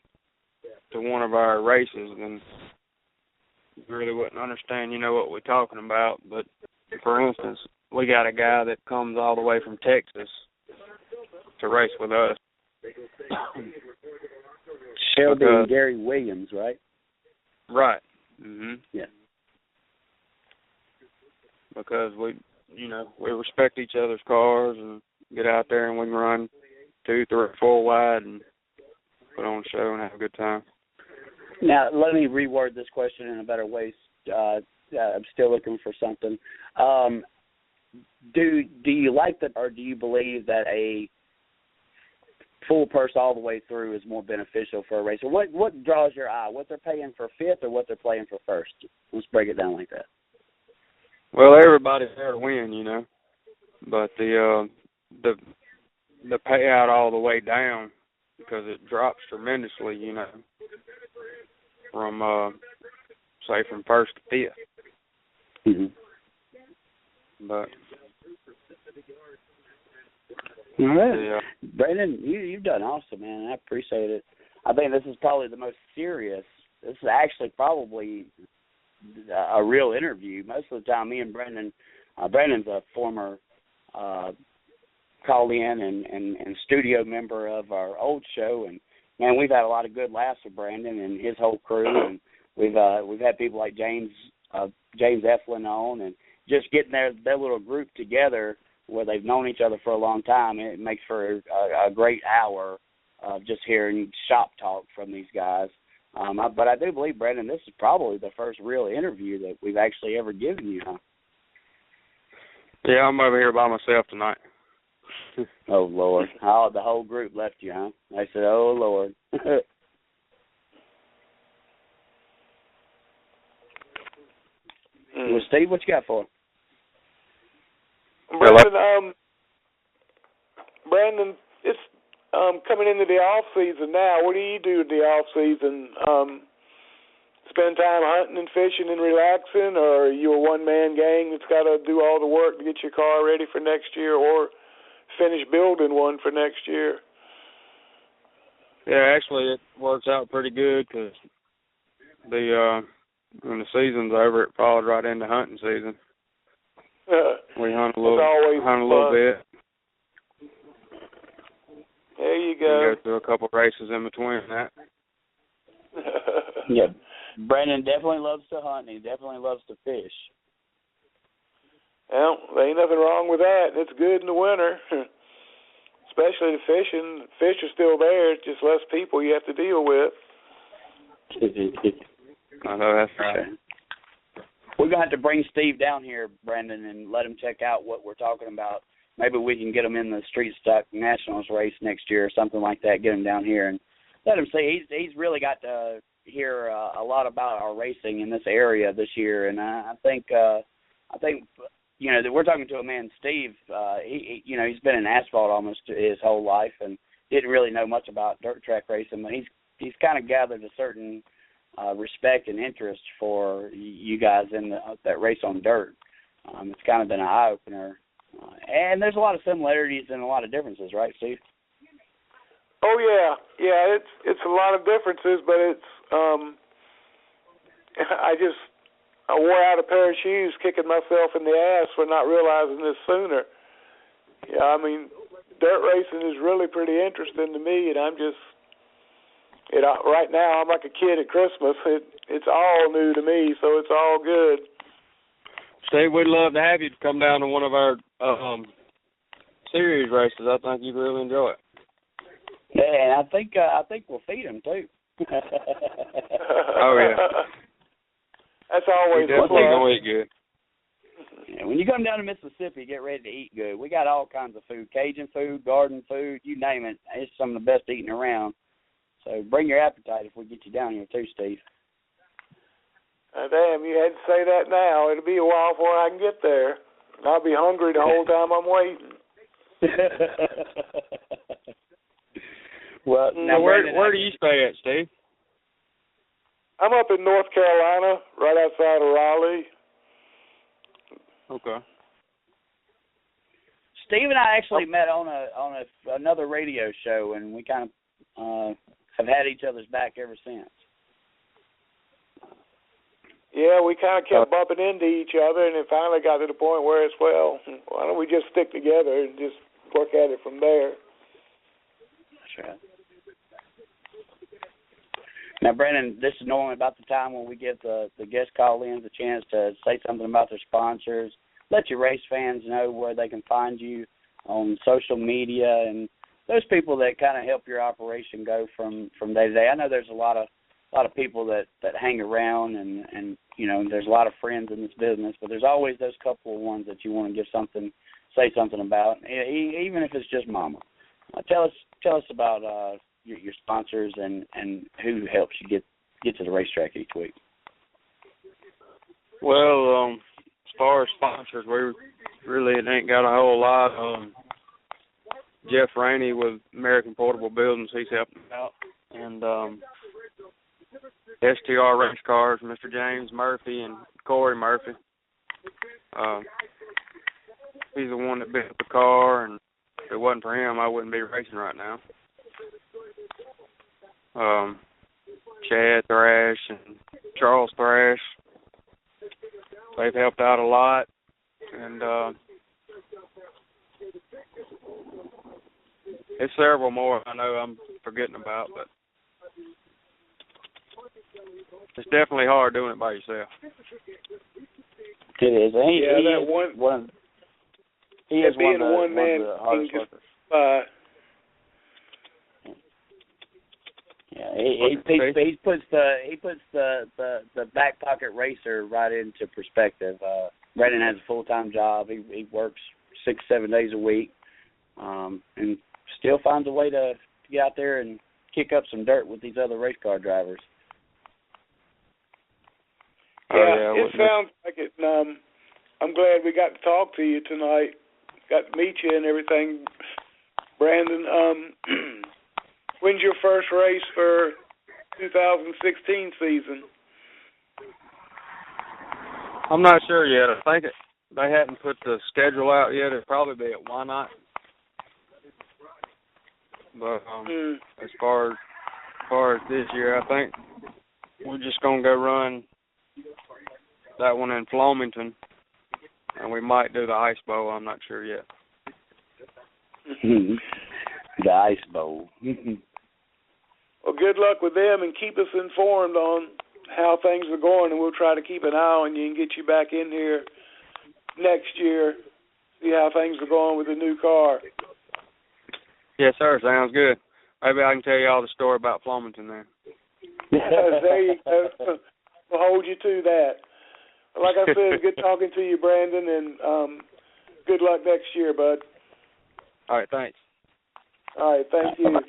[SPEAKER 7] to one of our races, then you really wouldn't understand, what we're talking about. But, for instance, we got a guy that comes all the way from Texas to race with us.
[SPEAKER 6] Shelby and Gary Williams, right?
[SPEAKER 7] Right. Mhm.
[SPEAKER 6] Yeah.
[SPEAKER 7] Because we respect each other's cars and get out there and we can run 2, 3, 4 wide and put on a show and have a good time.
[SPEAKER 6] Now, let me reword this question in a better way. I'm still looking for something. Do you like that, or do you believe that a full purse all the way through is more beneficial for a racer? What draws your eye? What they're paying for fifth or what they're paying for first? Let's break it down like that.
[SPEAKER 7] Well, everybody's there to win, but the payout all the way down, because it drops tremendously, from say from first to fifth.
[SPEAKER 6] Mm-hmm.
[SPEAKER 7] But
[SPEAKER 6] all right, Brandon, you've done awesome, man. I appreciate it. I think this is probably the most serious. This is actually probably a real interview. Most of the time, me and Brandon, Brandon's a former call-in and studio member of our old show, and man, we've had a lot of good laughs with Brandon and his whole crew, and we've had people like James Eflin on, and just getting their little group together where they've known each other for a long time. It makes for a great hour of just hearing shop talk from these guys. But I do believe, Brandon, this is probably the first real interview that we've actually ever given you, huh?
[SPEAKER 7] Yeah, I'm over here by myself tonight.
[SPEAKER 6] Oh, Lord. Oh, the whole group left you, huh? They said, oh, Lord. Well, Steve, what you got for him?
[SPEAKER 3] Brandon, it's coming into the off season now. What do you do in the off season? spend time hunting and fishing and relaxing, or are you a one-man gang that's got to do all the work to get your car ready for next year or finish building one for next year?
[SPEAKER 7] Yeah, actually, it works out pretty good because when the season's over, it falls right into hunting season. We hunt a little bit.
[SPEAKER 3] There you go.
[SPEAKER 7] We go through a couple races in between that.
[SPEAKER 6] Yeah, Brandon definitely loves to hunt, and he definitely loves to fish.
[SPEAKER 3] Well, there ain't nothing wrong with that. It's good in the winter, especially the fishing. Fish are still there. It's just less people you have to deal with.
[SPEAKER 7] I know that's right.
[SPEAKER 6] We're going to have to bring Steve down here, Brandon, and let him check out what we're talking about. Maybe we can get him in the Street Stock Nationals race next year or something like that, get him down here and let him see. He's really got to hear a lot about our racing in this area this year, and I think you know, that we're talking to a man, Steve. He's been in asphalt almost his whole life and didn't really know much about dirt track racing, but he's kind of gathered a certain respect and interest for you guys in that race on dirt. It's kind of been an eye opener, and there's a lot of similarities and a lot of differences, right, Steve?
[SPEAKER 3] Oh yeah. It's a lot of differences, but it's I wore out a pair of shoes kicking myself in the ass for not realizing this sooner. Yeah, I mean, dirt racing is really pretty interesting to me, and I'm just, right now I'm like a kid at Christmas. It's all new to me, so it's all good.
[SPEAKER 7] Steve, we'd love to have you come down to one of our series races. I think you'd really enjoy it.
[SPEAKER 6] Yeah, and I think we'll feed them too.
[SPEAKER 7] Oh yeah.
[SPEAKER 3] That's always
[SPEAKER 7] definitely gonna eat good.
[SPEAKER 6] Yeah, when you come down to Mississippi, get ready to eat good. We got all kinds of food, Cajun food, garden food, you name it. It's some of the best eating around. So bring your appetite if we get you down here too, Steve.
[SPEAKER 3] Damn, you had to say that now. It'll be a while before I can get there. I'll be hungry the whole time I'm waiting.
[SPEAKER 6] Well, now
[SPEAKER 7] where do you stay at, Steve?
[SPEAKER 3] I'm up in North Carolina, right outside of Raleigh.
[SPEAKER 7] Okay.
[SPEAKER 6] Steve and I actually met on another radio show, and we kind of have had each other's back ever since.
[SPEAKER 3] Yeah, we kind of kept bumping into each other, and it finally got to the point where it's, well, why don't we just stick together and just work at it from there?
[SPEAKER 6] That's right. Now, Brandon, this is normally about the time when we give the guest call-ins a chance to say something about their sponsors, let your race fans know where they can find you on social media, and those people that kind of help your operation go from day to day. I know there's a lot of people that hang around, and you know, there's a lot of friends in this business, but there's always those couple of ones that you want to say something about, even if it's just Mama. Tell us about your sponsors and who helps you get to the racetrack each week.
[SPEAKER 7] Well, as far as sponsors, we really ain't got a whole lot. Jeff Rainey with American Portable Buildings, he's helping out, and STR Race Cars, Mr. James Murphy and Corey Murphy. He's the one that built the car, and if it wasn't for him, I wouldn't be racing right now. Chad Thrash and Charles Thrash, they've helped out a lot, and there's several more I know I'm forgetting about, but it's definitely hard doing it by yourself.
[SPEAKER 6] It is. He is
[SPEAKER 3] one
[SPEAKER 6] of the hardest workers. Yeah, he puts the back pocket racer right into perspective. Brandon has a full-time job. He works 6-7 days a week, and still finds a way to get out there and kick up some dirt with these other race car drivers.
[SPEAKER 3] Yeah, it sounds like it. I'm glad we got to talk to you tonight. Got to meet you and everything, Brandon. When's your first race for 2016 season?
[SPEAKER 7] I'm not sure yet. I think they hadn't put the schedule out yet. It'll probably be at Why Not. But as far as this year, I think we're just gonna go run that one in Flomaton, and we might do the Ice Bowl. I'm not sure yet.
[SPEAKER 6] The Ice Bowl.
[SPEAKER 3] Well, good luck with them, and keep us informed on how things are going, and we'll try to keep an eye on you and get you back in here next year, see how things are going with the new car.
[SPEAKER 7] Yes, sir. Sounds good. Maybe I can tell you all the story about Flomaton then.
[SPEAKER 3] There you go. We'll hold you to that. Like I said, good talking to you, Brandon, and good luck next year, bud.
[SPEAKER 7] All right, thanks.
[SPEAKER 3] All right, thank you.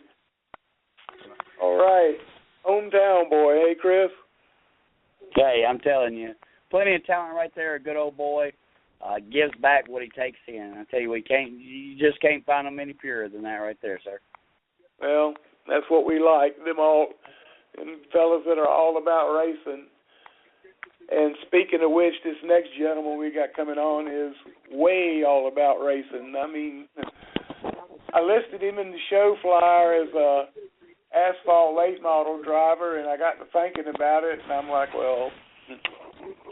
[SPEAKER 3] All right, hometown boy, hey, Chris?
[SPEAKER 6] Hey, I'm telling you, plenty of talent right there, a good old boy. Gives back what he takes in. I tell you, you just can't find them any purer than that right there, sir.
[SPEAKER 3] Well, that's what we like, them all, and fellas that are all about racing. And speaking of which, this next gentleman we got coming on is way all about racing. I mean, I listed him in the show flyer as a asphalt late model driver, and I got to thinking about it, and I'm like, well,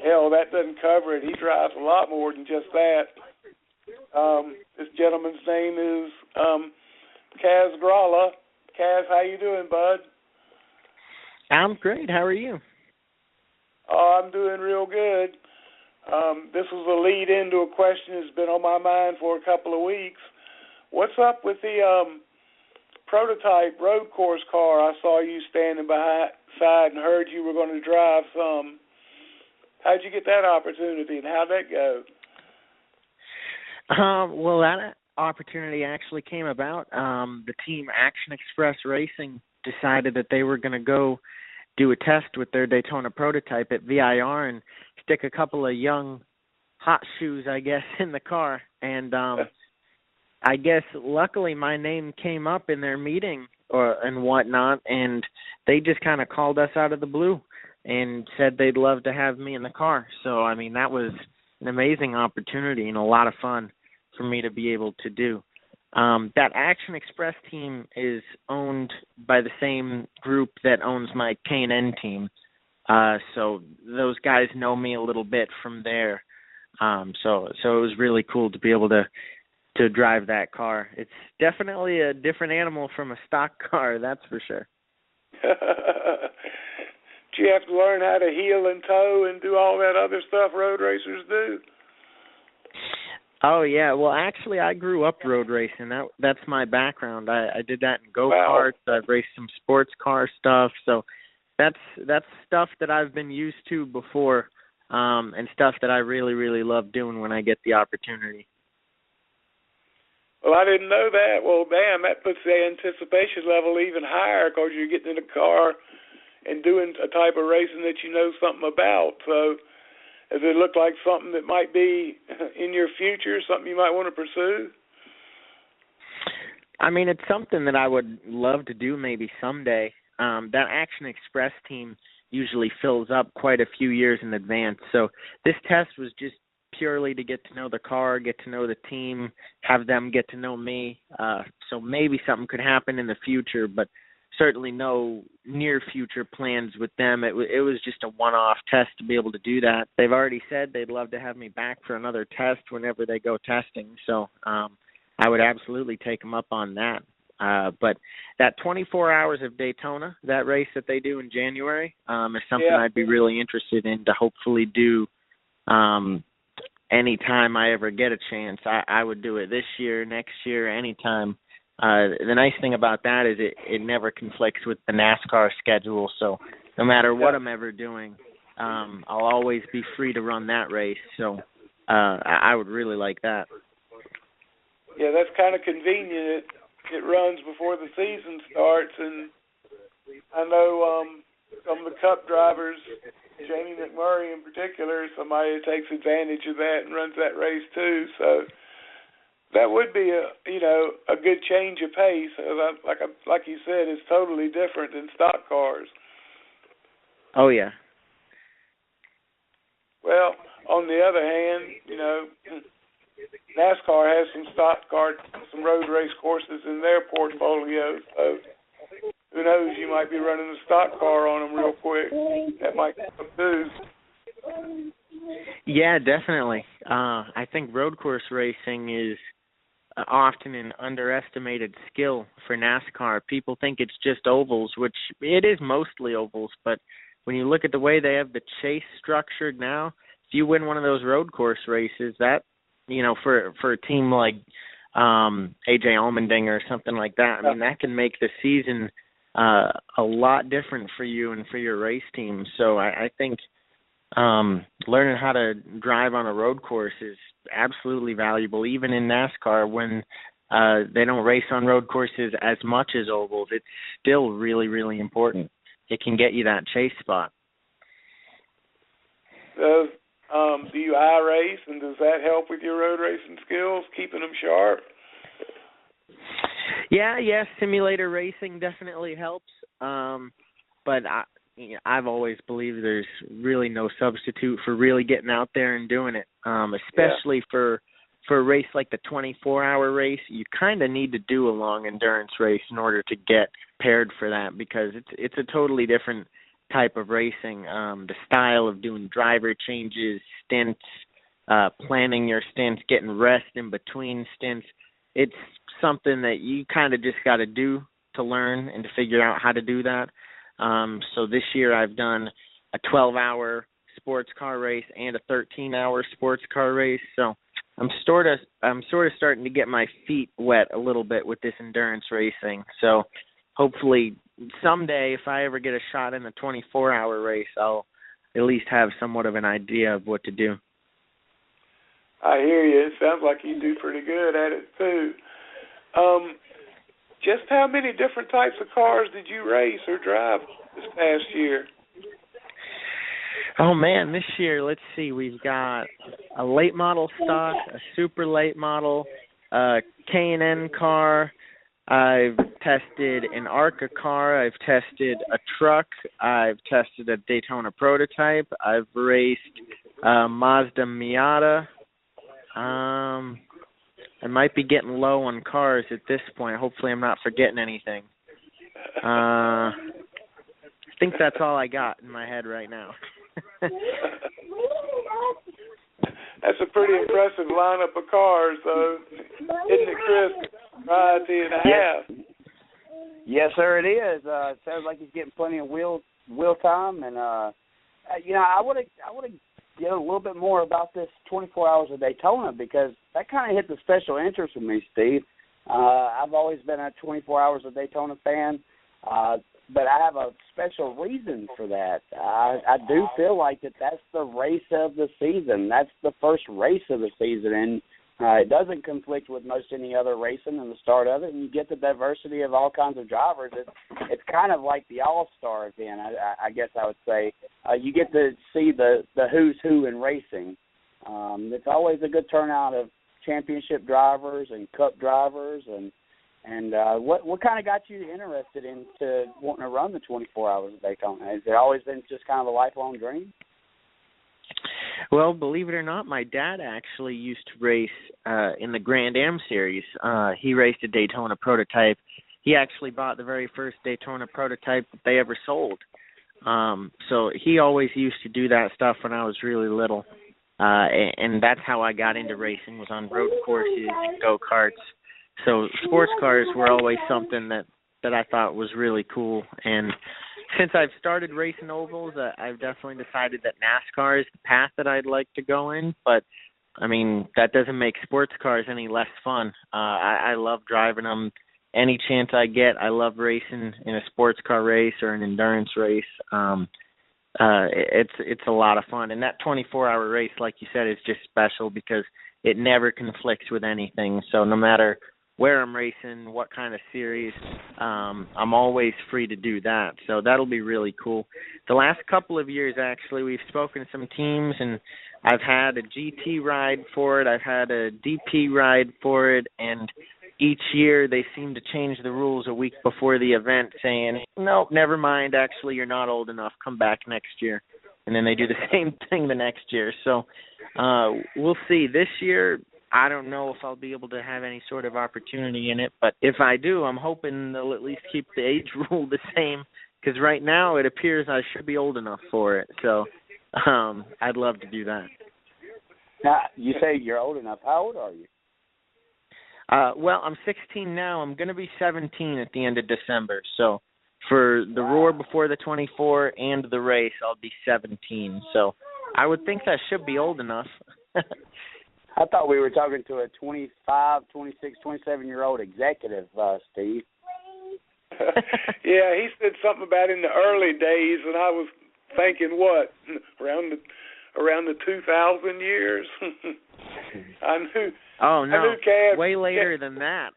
[SPEAKER 3] hell, that doesn't cover it. He drives a lot more than just that. This gentleman's name is Kaz Gralla. Kaz, how you doing, bud?
[SPEAKER 8] I'm great. How are you?
[SPEAKER 3] Oh, I'm doing real good. This was a lead into a question that's been on my mind for a couple of weeks. What's up with the prototype road course car? I saw you standing beside and heard you were going to drive some. How'd you get that opportunity, and how'd that go?
[SPEAKER 8] Well, that opportunity actually came about. The team Action Express Racing decided that they were going to go do a test with their Daytona prototype at VIR and stick a couple of young hot shoes, I guess, in the car. And I guess luckily my name came up in their meeting and whatnot, and they just kind of called us out of the blue and said they'd love to have me in the car. So, I mean, that was an amazing opportunity and a lot of fun for me to be able to do. That Action Express team is owned by the same group that owns my K&N team. So those guys know me a little bit from there. So it was really cool to be able to drive that car. It's definitely a different animal from a stock car, that's for sure.
[SPEAKER 3] Do you have to learn how to heel and tow and do all that other stuff road racers do?
[SPEAKER 8] Oh, yeah. Well, actually, I grew up road racing. That's my background. I did that in go-karts. Wow. I've raced some sports car stuff. So that's stuff that I've been used to before, and stuff that I really, really love doing when I get the opportunity.
[SPEAKER 3] Well, I didn't know that. Well, damn, that puts the anticipation level even higher because you're getting in the car and doing a type of racing that you know something about. So does it look like something that might be in your future, something you might want to pursue?
[SPEAKER 8] I mean, it's something that I would love to do maybe someday. That Action Express team usually fills up quite a few years in advance. So this test was just purely to get to know the car, get to know the team, have them get to know me. So maybe something could happen in the future, but certainly no near future plans with them. It was just a one-off test to be able to do that. They've already said they'd love to have me back for another test whenever they go testing. So I would absolutely take them up on that. But that 24 hours of Daytona, that race that they do in January, is something I'd be really interested in to hopefully do anytime I ever get a chance. I would do it this year, next year, anytime. The nice thing about that is it never conflicts with the NASCAR schedule, so no matter what I'm ever doing, I'll always be free to run that race. So I would really like that.
[SPEAKER 3] Yeah, that's kind of convenient. It runs before the season starts, and I know some of the Cup drivers, Jamie McMurray in particular, somebody that takes advantage of that and runs that race too. So that would be a good change of pace. Like you said, it's totally different than stock cars.
[SPEAKER 8] Oh yeah.
[SPEAKER 3] Well, on the other hand, NASCAR has some road race courses in their portfolio. So who knows? You might be running a stock car on them real quick. That might help too.
[SPEAKER 8] Yeah, definitely. I think road course racing is often an underestimated skill for NASCAR. People think it's just ovals, which it is mostly ovals, but when you look at the way they have the chase structured now, if you win one of those road course races, that, for a team like AJ Allmendinger or something like that, I mean, that can make the season a lot different for you and for your race team. So I think learning how to drive on a road course is absolutely valuable, even in NASCAR when they don't race on road courses as much as ovals. It's still really, really important. It can get you that chase spot.
[SPEAKER 3] Do you iRace, and does that help with your road racing skills, keeping them sharp?
[SPEAKER 8] Yeah, simulator racing definitely helps. But I've always believed there's really no substitute for really getting out there and doing it, especially for a race like the 24-hour race. You kind of need to do a long endurance race in order to get paired for that, because it's a totally different type of racing. The style of doing driver changes, stints, planning your stints, getting rest in between stints, it's something that you kind of just got to do to learn and to figure out how to do that. So this year I've done a 12-hour sports car race and a 13-hour sports car race. So I'm sort of starting to get my feet wet a little bit with this endurance racing. So hopefully someday, if I ever get a shot in a 24-hour race, I'll at least have somewhat of an idea of what to do.
[SPEAKER 3] I hear you. It sounds like you do pretty good at it too. Just how many different types of cars did you race or drive this past year?
[SPEAKER 8] Oh, man, this year, let's see, we've got a late model stock, a super late model, a K&N car. I've tested an ARCA car. I've tested a truck. I've tested a Daytona prototype. I've raced Mazda Miata. I might be getting low on cars at this point. Hopefully I'm not forgetting anything. I think that's all I got in my head right now.
[SPEAKER 3] That's a pretty impressive lineup of cars, though. Isn't it, Chris? Variety and a half.
[SPEAKER 6] Yes, sir, it is. It sounds like he's getting plenty of wheel time, and I would have get a little bit more about this 24 Hours of Daytona, because that kind of hit the special interest with me, Steve. I've always been a 24 Hours of Daytona fan, but I have a special reason for that. I do feel like that's the race of the season. That's the first race of the season, and it doesn't conflict with most any other racing in the start of it, and you get the diversity of all kinds of drivers. It's kind of like the All-Star event, I guess I would say. You get to see the who's who in racing. It's always a good turnout of championship drivers and cup drivers, and what kind of got you interested into wanting to run the 24 Hours of Daytona? Has it always been just kind of a lifelong dream?
[SPEAKER 8] Well, believe it or not, my dad actually used to race in the Grand Am series. He raced a Daytona prototype. He actually bought the very first Daytona prototype that they ever sold. So he always used to do that stuff when I was really little. And that's how I got into racing, was on road courses and go-karts. So sports cars were always something that I thought was really cool. And since I've started racing ovals, I've definitely decided that NASCAR is the path that I'd like to go in. But, I mean, that doesn't make sports cars any less fun. I love driving them any chance I get. I love racing in a sports car race or an endurance race. It's a lot of fun. And that 24-hour race, like you said, is just special because it never conflicts with anything. So no matter where I'm racing, what kind of series, I'm always free to do that. So that'll be really cool. The last couple of years, actually, we've spoken to some teams, and I've had a GT ride for it. I've had a DP ride for it, and each year they seem to change the rules a week before the event, saying, nope, never mind, actually, you're not old enough. Come back next year. and then they do the same thing the next year. So we'll see. This year, I don't know if I'll be able to have any sort of opportunity in it, but if I do, I'm hoping they'll at least keep the age rule the same, because right now it appears I should be old enough for it. So I'd love to do that.
[SPEAKER 6] Now, you say you're old enough. How old are you?
[SPEAKER 8] Well, I'm 16 now. I'm going to be 17 at the end of December. So for the Roar before the 24 and the race, I'll be 17. So I would think that should be old enough.
[SPEAKER 6] I thought we were talking to a 25, 26, 27-year-old executive, Steve.
[SPEAKER 3] Yeah, he said something about in the early days, and I was thinking, what, around the 2000 years? I knew.
[SPEAKER 8] Oh no,
[SPEAKER 3] I knew Kaz,
[SPEAKER 8] way later than that.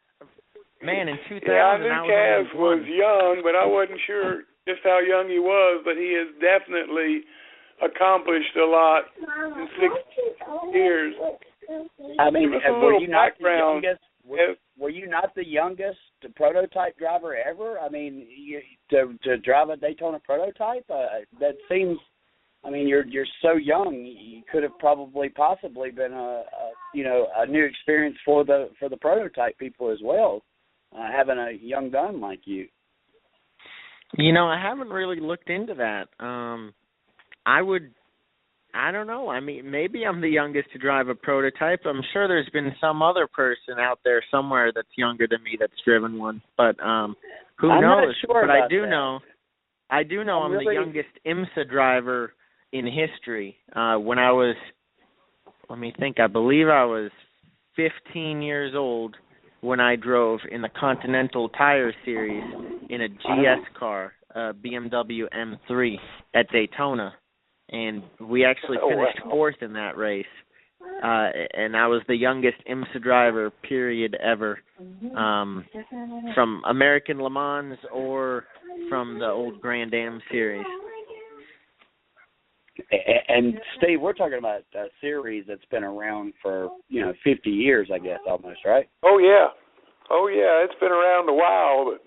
[SPEAKER 8] Man, in 2000,
[SPEAKER 3] yeah, I knew Kaz was
[SPEAKER 8] was
[SPEAKER 3] young, but I wasn't sure just how young he was. But he has definitely accomplished a lot in 6 years.
[SPEAKER 6] I mean, were you not the youngest?
[SPEAKER 3] Yes.
[SPEAKER 6] Were you not the youngest prototype driver ever? I mean, to drive a Daytona prototype, that seems. I mean, you're so young. You could have possibly been a new experience for the prototype people as well, having a young gun like you.
[SPEAKER 8] You know, I haven't really looked into that. I don't know. I mean, maybe I'm the youngest to drive a prototype. I'm sure there's been some other person out there somewhere that's younger than me that's driven one. But who
[SPEAKER 6] I'm
[SPEAKER 8] knows?
[SPEAKER 6] Not sure
[SPEAKER 8] but
[SPEAKER 6] about
[SPEAKER 8] I do
[SPEAKER 6] that.
[SPEAKER 8] know. I'm the youngest IMSA driver in history. When I was, let me think, I believe I was 15 years old when I drove in the Continental Tire Series in a GS car, BMW M3 at Daytona. And we actually finished fourth in that race. And I was the youngest IMSA driver, period, ever, from American Le Mans or from the old Grand Am Series.
[SPEAKER 6] And Steve, we're talking about a series that's been around for 50 years, I guess, almost, right?
[SPEAKER 3] Oh yeah, it's been around a while, but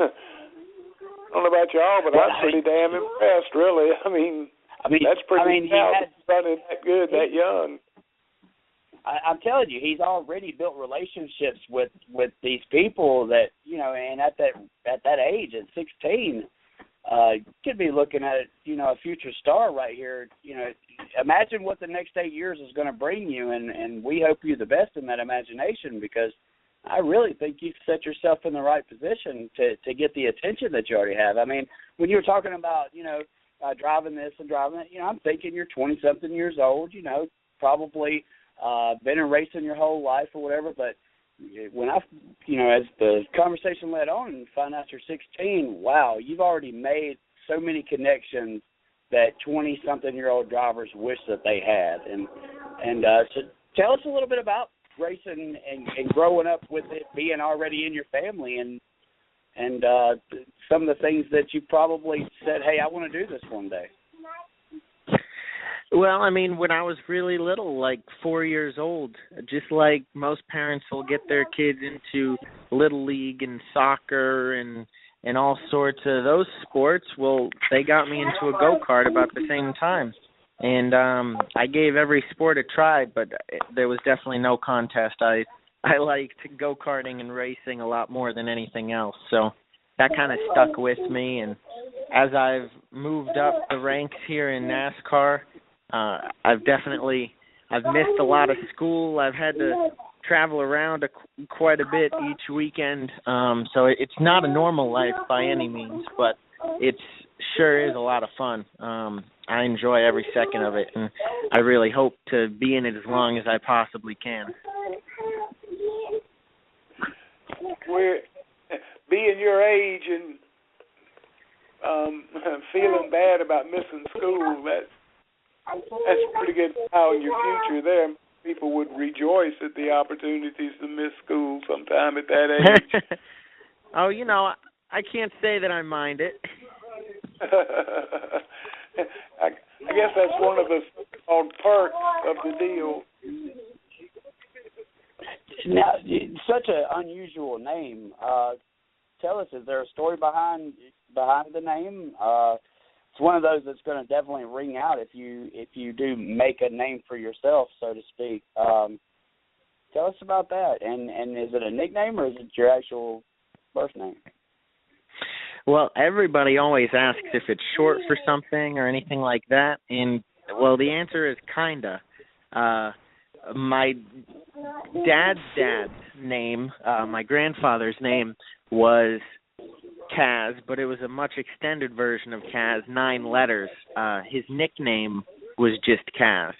[SPEAKER 3] I don't know about y'all, but I'm pretty damn impressed, really. I mean that's pretty running that good, that young.
[SPEAKER 6] I'm telling you, he's already built relationships with these people that and at that age, at 16. You could be looking at a future star right here. Imagine what the next 8 years is going to bring you, and we hope you the best in that imagination, because I really think you've set yourself in the right position to get the attention that you already have. I mean, when you were talking about driving this and driving that, I'm thinking you're 20-something years old. Probably been in racing your whole life or whatever, but when as the conversation led on and find out you're 16, wow, you've already made so many connections that 20-something-year-old drivers wish that they had. And so tell us a little bit about racing and growing up with it being already in your family, and some of the things that you probably said, hey, I want to do this one day.
[SPEAKER 8] Well, I mean, when I was really little, like 4 years old, just like most parents will get their kids into Little League and soccer and all sorts of those sports, well, they got me into a go-kart about the same time. And I gave every sport a try, but there was definitely no contest. I liked go-karting and racing a lot more than anything else. So that kind of stuck with me. And as I've moved up the ranks here in NASCAR, I've missed a lot of school. I've had to travel around quite a bit each weekend. So it's not a normal life by any means, but it sure is a lot of fun. I enjoy every second of it, and I really hope to be in it as long as I possibly can.
[SPEAKER 3] We're being your age and feeling bad about missing school, that's a pretty good how in your future there. People would rejoice at the opportunities to miss school sometime at that age.
[SPEAKER 8] Oh, I can't say that I mind it.
[SPEAKER 3] I guess that's one of the so-called perks of the deal.
[SPEAKER 6] Now, such an unusual name. Tell us, is there a story behind the name? it's one of those that's going to definitely ring out if you do make a name for yourself, so to speak. Tell us about that. And is it a nickname or is it your actual first name?
[SPEAKER 8] Well, everybody always asks if it's short for something or anything like that, and well, the answer is kinda. My dad's name, my grandfather's name was Kaz, but it was a much extended version of Kaz, 9 letters. His nickname was just Kaz.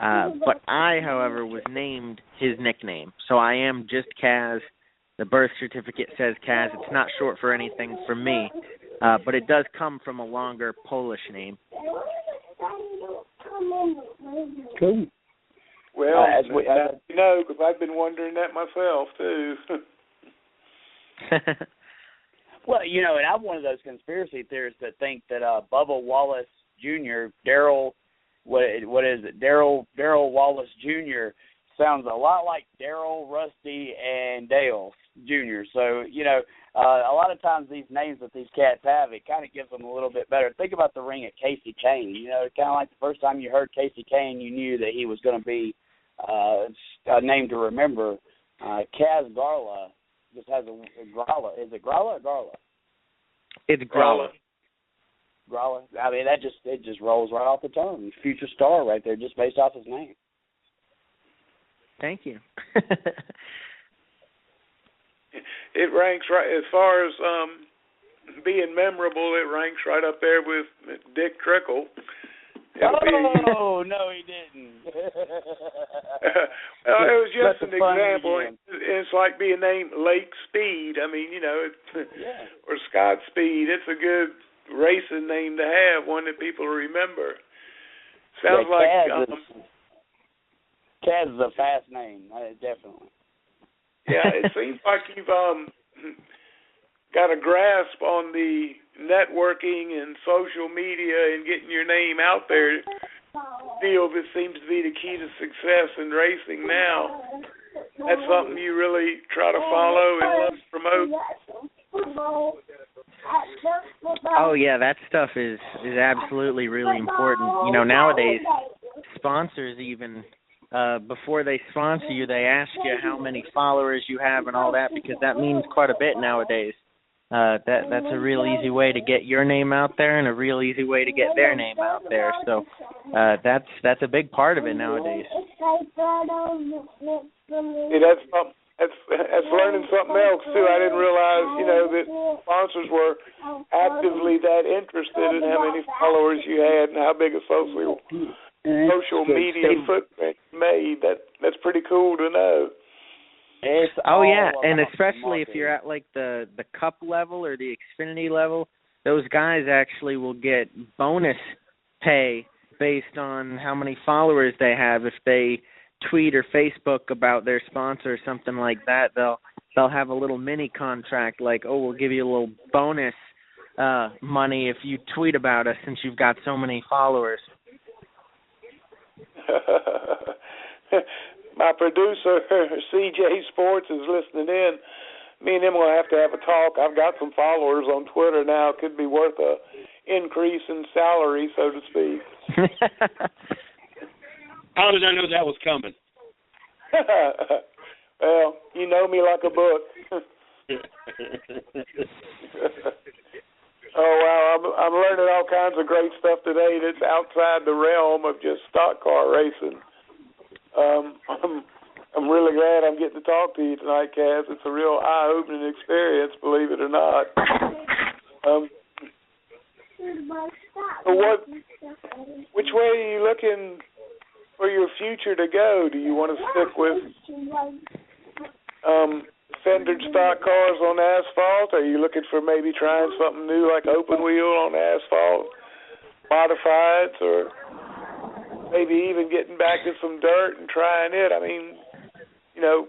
[SPEAKER 8] But I, however, was named his nickname. So I am just Kaz. The birth certificate says Kaz. It's not short for anything for me, but it does come from a longer Polish name.
[SPEAKER 5] Cool.
[SPEAKER 3] Well, you know, because I've been wondering that myself, too.
[SPEAKER 6] Well, you know, and I'm one of those conspiracy theorists that think that Bubba Wallace Jr., Darrell Wallace Jr. sounds a lot like Darrell, Rusty, and Dale Jr. So, you know, a lot of times these names that these cats have, it kind of gives them a little bit better. Think about the ring of Casey Kane. You know, kind of like the first time you heard Casey Kane, you knew that he was going to be a name to remember. Kaz Garla just has a Grala. Is it Grala or Garla?
[SPEAKER 8] It's Grala.
[SPEAKER 6] Grala. I mean, it just rolls right off the tongue. Future star right there, just based off his name.
[SPEAKER 8] Thank you.
[SPEAKER 3] It ranks right as far as being memorable. It ranks right up there with Dick Trickle.
[SPEAKER 6] Oh no, he didn't.
[SPEAKER 3] Well, it was just an example. It's like being named Lake Speed. I mean, you know, or Scott Speed. It's a good racing name to have, one that people remember. Sounds like
[SPEAKER 6] Kaz is a fast name, definitely.
[SPEAKER 3] Yeah, it seems like you've got a grasp on the networking and social media and getting your name out there. Deal that seems to be the key to success in racing now. That's something you really try to follow and promote.
[SPEAKER 8] Oh yeah, that stuff is absolutely really important. You know, nowadays sponsors even before they sponsor you, they ask you how many followers you have and all that, because that means quite a bit nowadays. That's a real easy way to get your name out there and a real easy way to get their name out there. So that's a big part of it nowadays.
[SPEAKER 3] That's learning something else too. I didn't realize, you know, that sponsors were actively that interested in how many followers you had and how big a social media footprint you made. That's pretty cool to know.
[SPEAKER 8] And especially if you're at like the Cup level or the Xfinity level, those guys actually will get bonus pay based on how many followers they have. If they tweet or Facebook about their sponsor or something like that, they'll have a little mini contract like, oh, we'll give you a little bonus money if you tweet about us since you've got so many followers.
[SPEAKER 3] My producer, CJ Sports, is listening in. Me and him will have to have a talk. I've got some followers on Twitter now. It could be worth a increase in salary, so to speak.
[SPEAKER 4] How did I know that was coming?
[SPEAKER 3] Well, you know me like a book. Oh, wow. I'm learning all kinds of great stuff today that's outside the realm of just stock car racing. I'm really glad I'm getting to talk to you tonight, Kaz. It's a real eye-opening experience, believe it or not. Which way are you looking for your future to go? Do you want to stick with fendered stock cars on asphalt? Are you looking for maybe trying something new like open wheel on asphalt, modifieds, or maybe even getting back to some dirt and trying it? I mean, you know,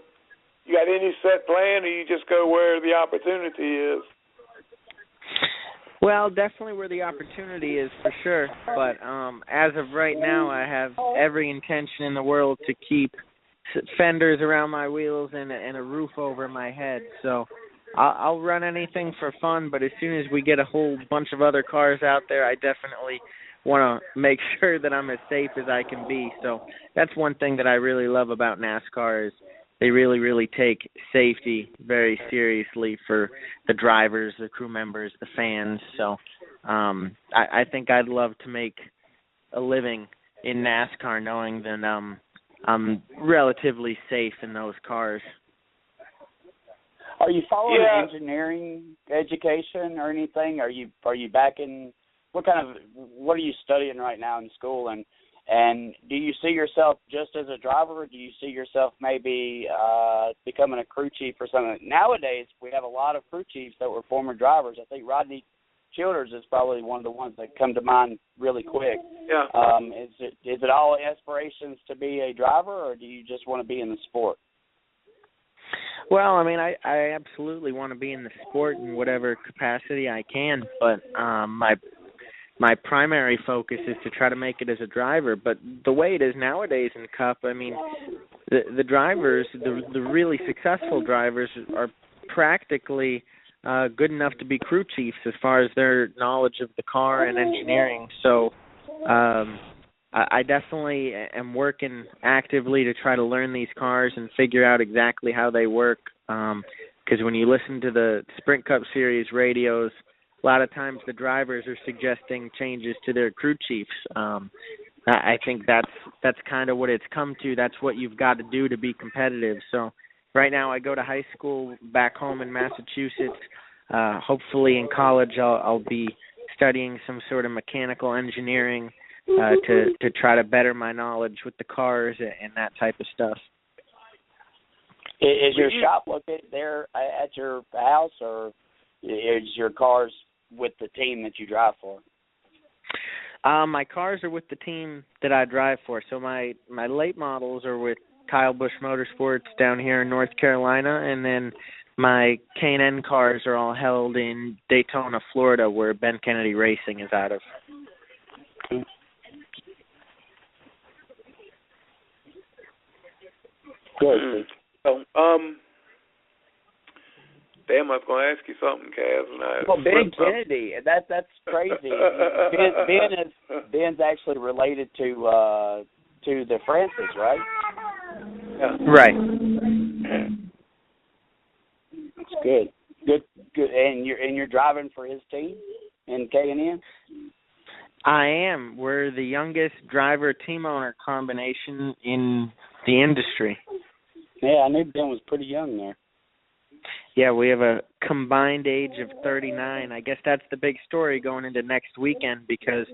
[SPEAKER 3] you got any set plan, or you just go where the opportunity is?
[SPEAKER 8] Well, definitely where the opportunity is for sure. But as of right now, I have every intention in the world to keep fenders around my wheels and a roof over my head. So I'll run anything for fun, but as soon as we get a whole bunch of other cars out there, I definitely want to make sure that I'm as safe as I can be. So that's one thing that I really love about NASCAR is they really, really take safety very seriously for the drivers, the crew members, the fans. So I think I'd love to make a living in NASCAR knowing that I'm relatively safe in those cars.
[SPEAKER 6] Are you following engineering education or anything? Are you back in what are you studying right now in school, and do you see yourself just as a driver, or do you see yourself maybe becoming a crew chief or something? Nowadays we have a lot of crew chiefs that were former drivers. I think Rodney Childers is probably one of the ones that come to mind really quick.
[SPEAKER 3] Yeah.
[SPEAKER 6] Is it all aspirations to be a driver, or do you just want to be in the sport?
[SPEAKER 8] Well, I mean, I absolutely want to be in the sport in whatever capacity I can, but my primary focus is to try to make it as a driver. But the way it is nowadays in Cup, I mean, the drivers, the really successful drivers, are practically good enough to be crew chiefs as far as their knowledge of the car and engineering. So I definitely am working actively to try to learn these cars and figure out exactly how they work. Because when you listen to the Sprint Cup Series radios, a lot of times the drivers are suggesting changes to their crew chiefs. I think that's kind of what it's come to. That's what you've got to do to be competitive. So right now I go to high school back home in Massachusetts. Hopefully in college I'll be studying some sort of mechanical engineering to try to better my knowledge with the cars and that type of stuff.
[SPEAKER 6] Is your shop located there at your house, or is your cars with the team that you drive for?
[SPEAKER 8] My cars are with the team that I drive for. So my late models are with Kyle Busch Motorsports down here in North Carolina, and then my K&N cars are all held in Daytona, Florida, where Ben Kennedy Racing is out of.
[SPEAKER 6] Good.
[SPEAKER 3] So, damn, I was going to ask you something, Kaz.
[SPEAKER 6] Well, Ben Kennedy, that's crazy. Ben's actually related to the Francis, right?
[SPEAKER 3] Yeah.
[SPEAKER 8] Right.
[SPEAKER 6] That's good. And you're driving for his team in K&N?
[SPEAKER 8] I am. We're the youngest driver team owner combination in the industry.
[SPEAKER 6] Yeah, I knew Ben was pretty young there.
[SPEAKER 8] Yeah, we have a combined age of 39. I guess that's the big story going into next weekend because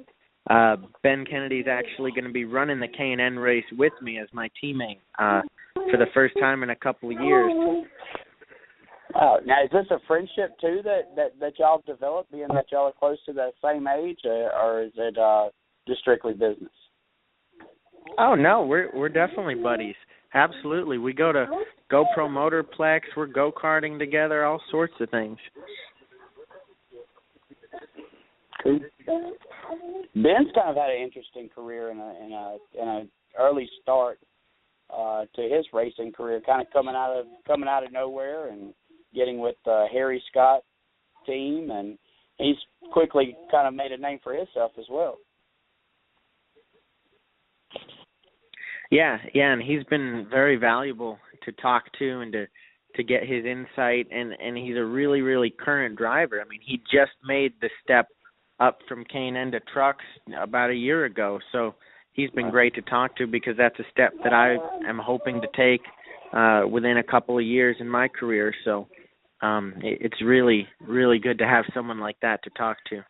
[SPEAKER 8] Ben Kennedy's actually going to be running the K&N race with me as my teammate for the first time in a couple of years.
[SPEAKER 6] Wow. Now, is this a friendship, too, that y'all have developed, being that y'all are close to the same age, or is it just strictly business?
[SPEAKER 8] Oh, no, we're definitely buddies. Absolutely. We go to GoPro Motorplex. We're go-karting together, all sorts of things.
[SPEAKER 6] Cool. Ben's kind of had an interesting career in a early start to his racing career, kind of coming out of nowhere and getting with Harry Scott team, and he's quickly kind of made a name for himself as well.
[SPEAKER 8] Yeah, and he's been very valuable to talk to and to get his insight, and he's a really, really current driver. I mean, he just made the step up from K&N to trucks about a year ago, so he's been great to talk to because that's a step that I am hoping to take within a couple of years in my career. So it's really, really good to have someone like that to talk to.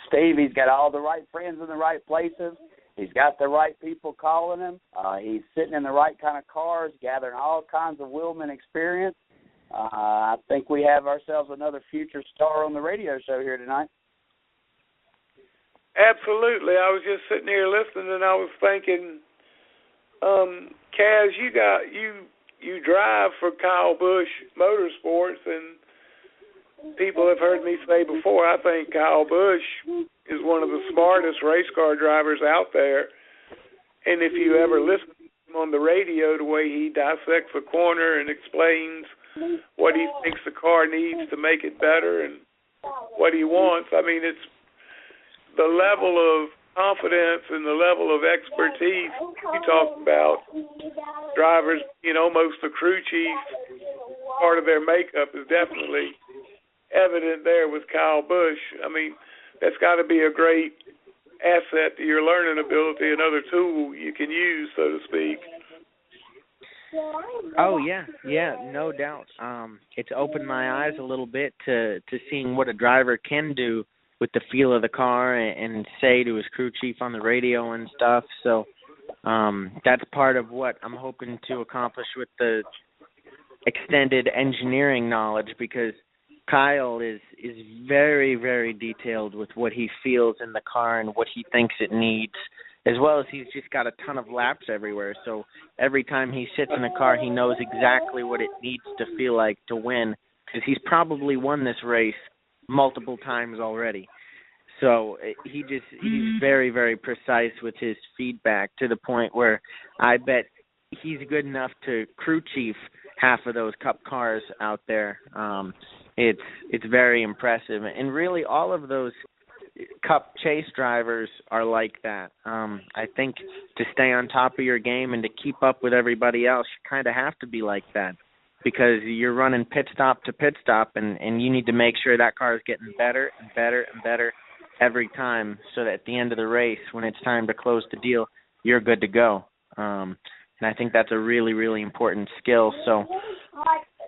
[SPEAKER 6] Steve, he's got all the right friends in the right places. He's got the right people calling him. He's sitting in the right kind of cars, gathering all kinds of Wheelman experience. I think we have ourselves another future star on the radio show here tonight.
[SPEAKER 3] Absolutely. I was just sitting here listening, and I was thinking, Kaz, you drive for Kyle Busch Motorsports, and people have heard me say before, I think Kyle Busch is one of the smartest race car drivers out there. And if you ever listen to him on the radio, the way he dissects a corner and explains what he thinks the car needs to make it better and what he wants. I mean, it's the level of confidence and the level of expertise you talk about. Drivers, almost the crew chief, part of their makeup is definitely evident there with Kyle Busch. I mean, that's got to be a great asset to your learning ability, another tool you can use, so to speak.
[SPEAKER 8] Oh yeah, no doubt. It's opened my eyes a little bit to seeing what a driver can do with the feel of the car and say to his crew chief on the radio and stuff. So that's part of what I'm hoping to accomplish with the extended engineering knowledge, because Kyle is very, very detailed with what he feels in the car and what he thinks it needs, as well as he's just got a ton of laps everywhere. So every time he sits in a car, he knows exactly what it needs to feel like to win, because he's probably won this race multiple times already. So he's very, very precise with his feedback, to the point where I bet he's good enough to crew chief half of those Cup cars out there. It's very impressive, and really all of those Cup chase drivers are like that. I think to stay on top of your game and to keep up with everybody else, you kind of have to be like that, because you're running pit stop to pit stop, and you need to make sure that car is getting better and better and better every time, so that at the end of the race, when it's time to close the deal, you're good to go. And I think that's a really, really important skill. So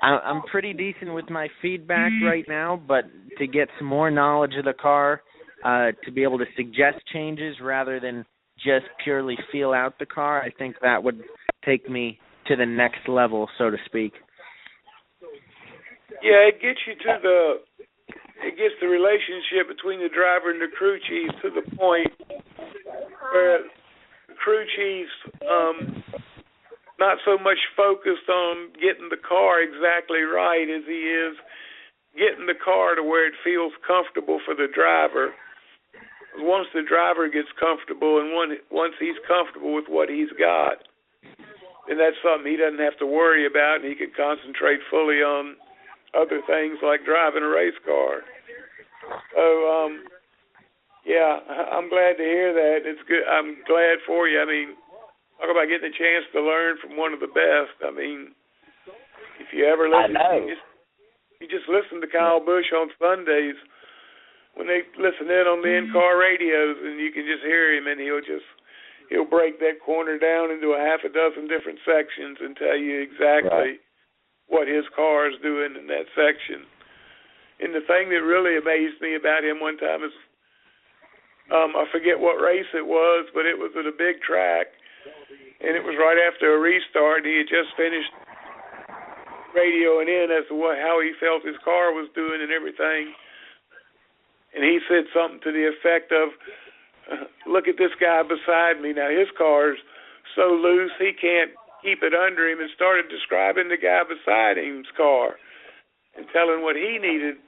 [SPEAKER 8] I'm pretty decent with my feedback right now, but to get some more knowledge of the car, to be able to suggest changes rather than just purely feel out the car, I think that would take me to the next level, so to speak.
[SPEAKER 3] Yeah, it gets the relationship between the driver and the crew chief to the point where the crew chief's not so much focused on getting the car exactly right as he is getting the car to where it feels comfortable for the driver. Once the driver gets comfortable and once he's comfortable with what he's got, then that's something he doesn't have to worry about, and he can concentrate fully on other things like driving a race car. So, yeah, I'm glad to hear that. It's good. I'm glad for you. I mean, talk about getting a chance to learn from one of the best. I mean, if you ever listen, you just listen to Kyle Busch on Sundays when they listen in on the in-car radios, and you can just hear him, and he'll break that corner down into a half a dozen different sections and tell you exactly what his car is doing in that section. And the thing that really amazed me about him one time is, I forget what race it was, but it was at a big track, and it was right after a restart. He had just finished radioing in as to how he felt his car was doing and everything. And he said something to the effect of, look at this guy beside me. Now, his car's so loose he can't keep it under him, and started describing the guy beside him's car and telling what he needed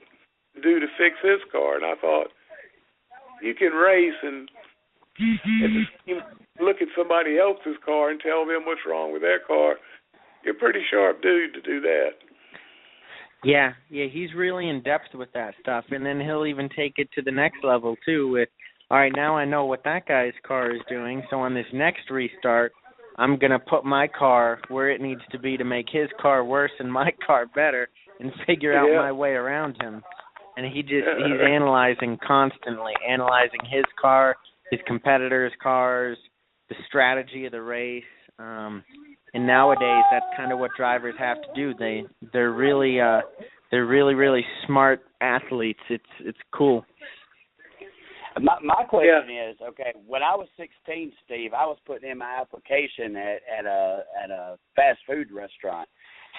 [SPEAKER 3] to do to fix his car. And I thought, you can race and look at somebody else's car and tell them what's wrong with their car. You're a pretty sharp dude to do that.
[SPEAKER 8] Yeah, he's really in depth with that stuff, and then he'll even take it to the next level too with, all right, now I know what that guy's car is doing, so on this next restart, I'm going to put my car where it needs to be to make his car worse and my car better and figure out my way around him. And he's analyzing constantly, analyzing his car, his competitors' cars, the strategy of the race. And nowadays, that's kind of what drivers have to do. They're really smart athletes. It's cool.
[SPEAKER 6] My question is, okay, when I was 16, Steve, I was putting in my application at a fast food restaurant.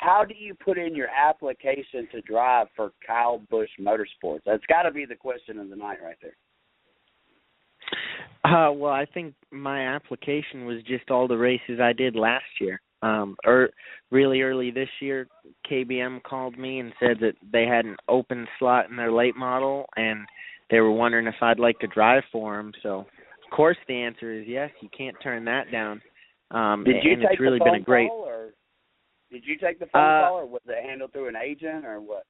[SPEAKER 6] How do you put in your application to drive for Kyle Busch Motorsports? That's got to be the question of the night right there.
[SPEAKER 8] Well, I think my application was just all the races I did last year. Really early this year, KBM called me and said that they had an open slot in their late model, and they were wondering if I'd like to drive for them. So, of course, the answer is yes. You can't turn that down.
[SPEAKER 6] Did you take
[SPEAKER 8] it's really
[SPEAKER 6] the phone
[SPEAKER 8] been a great.
[SPEAKER 6] call, or Did you take the phone call, or was it handled through an agent, or what?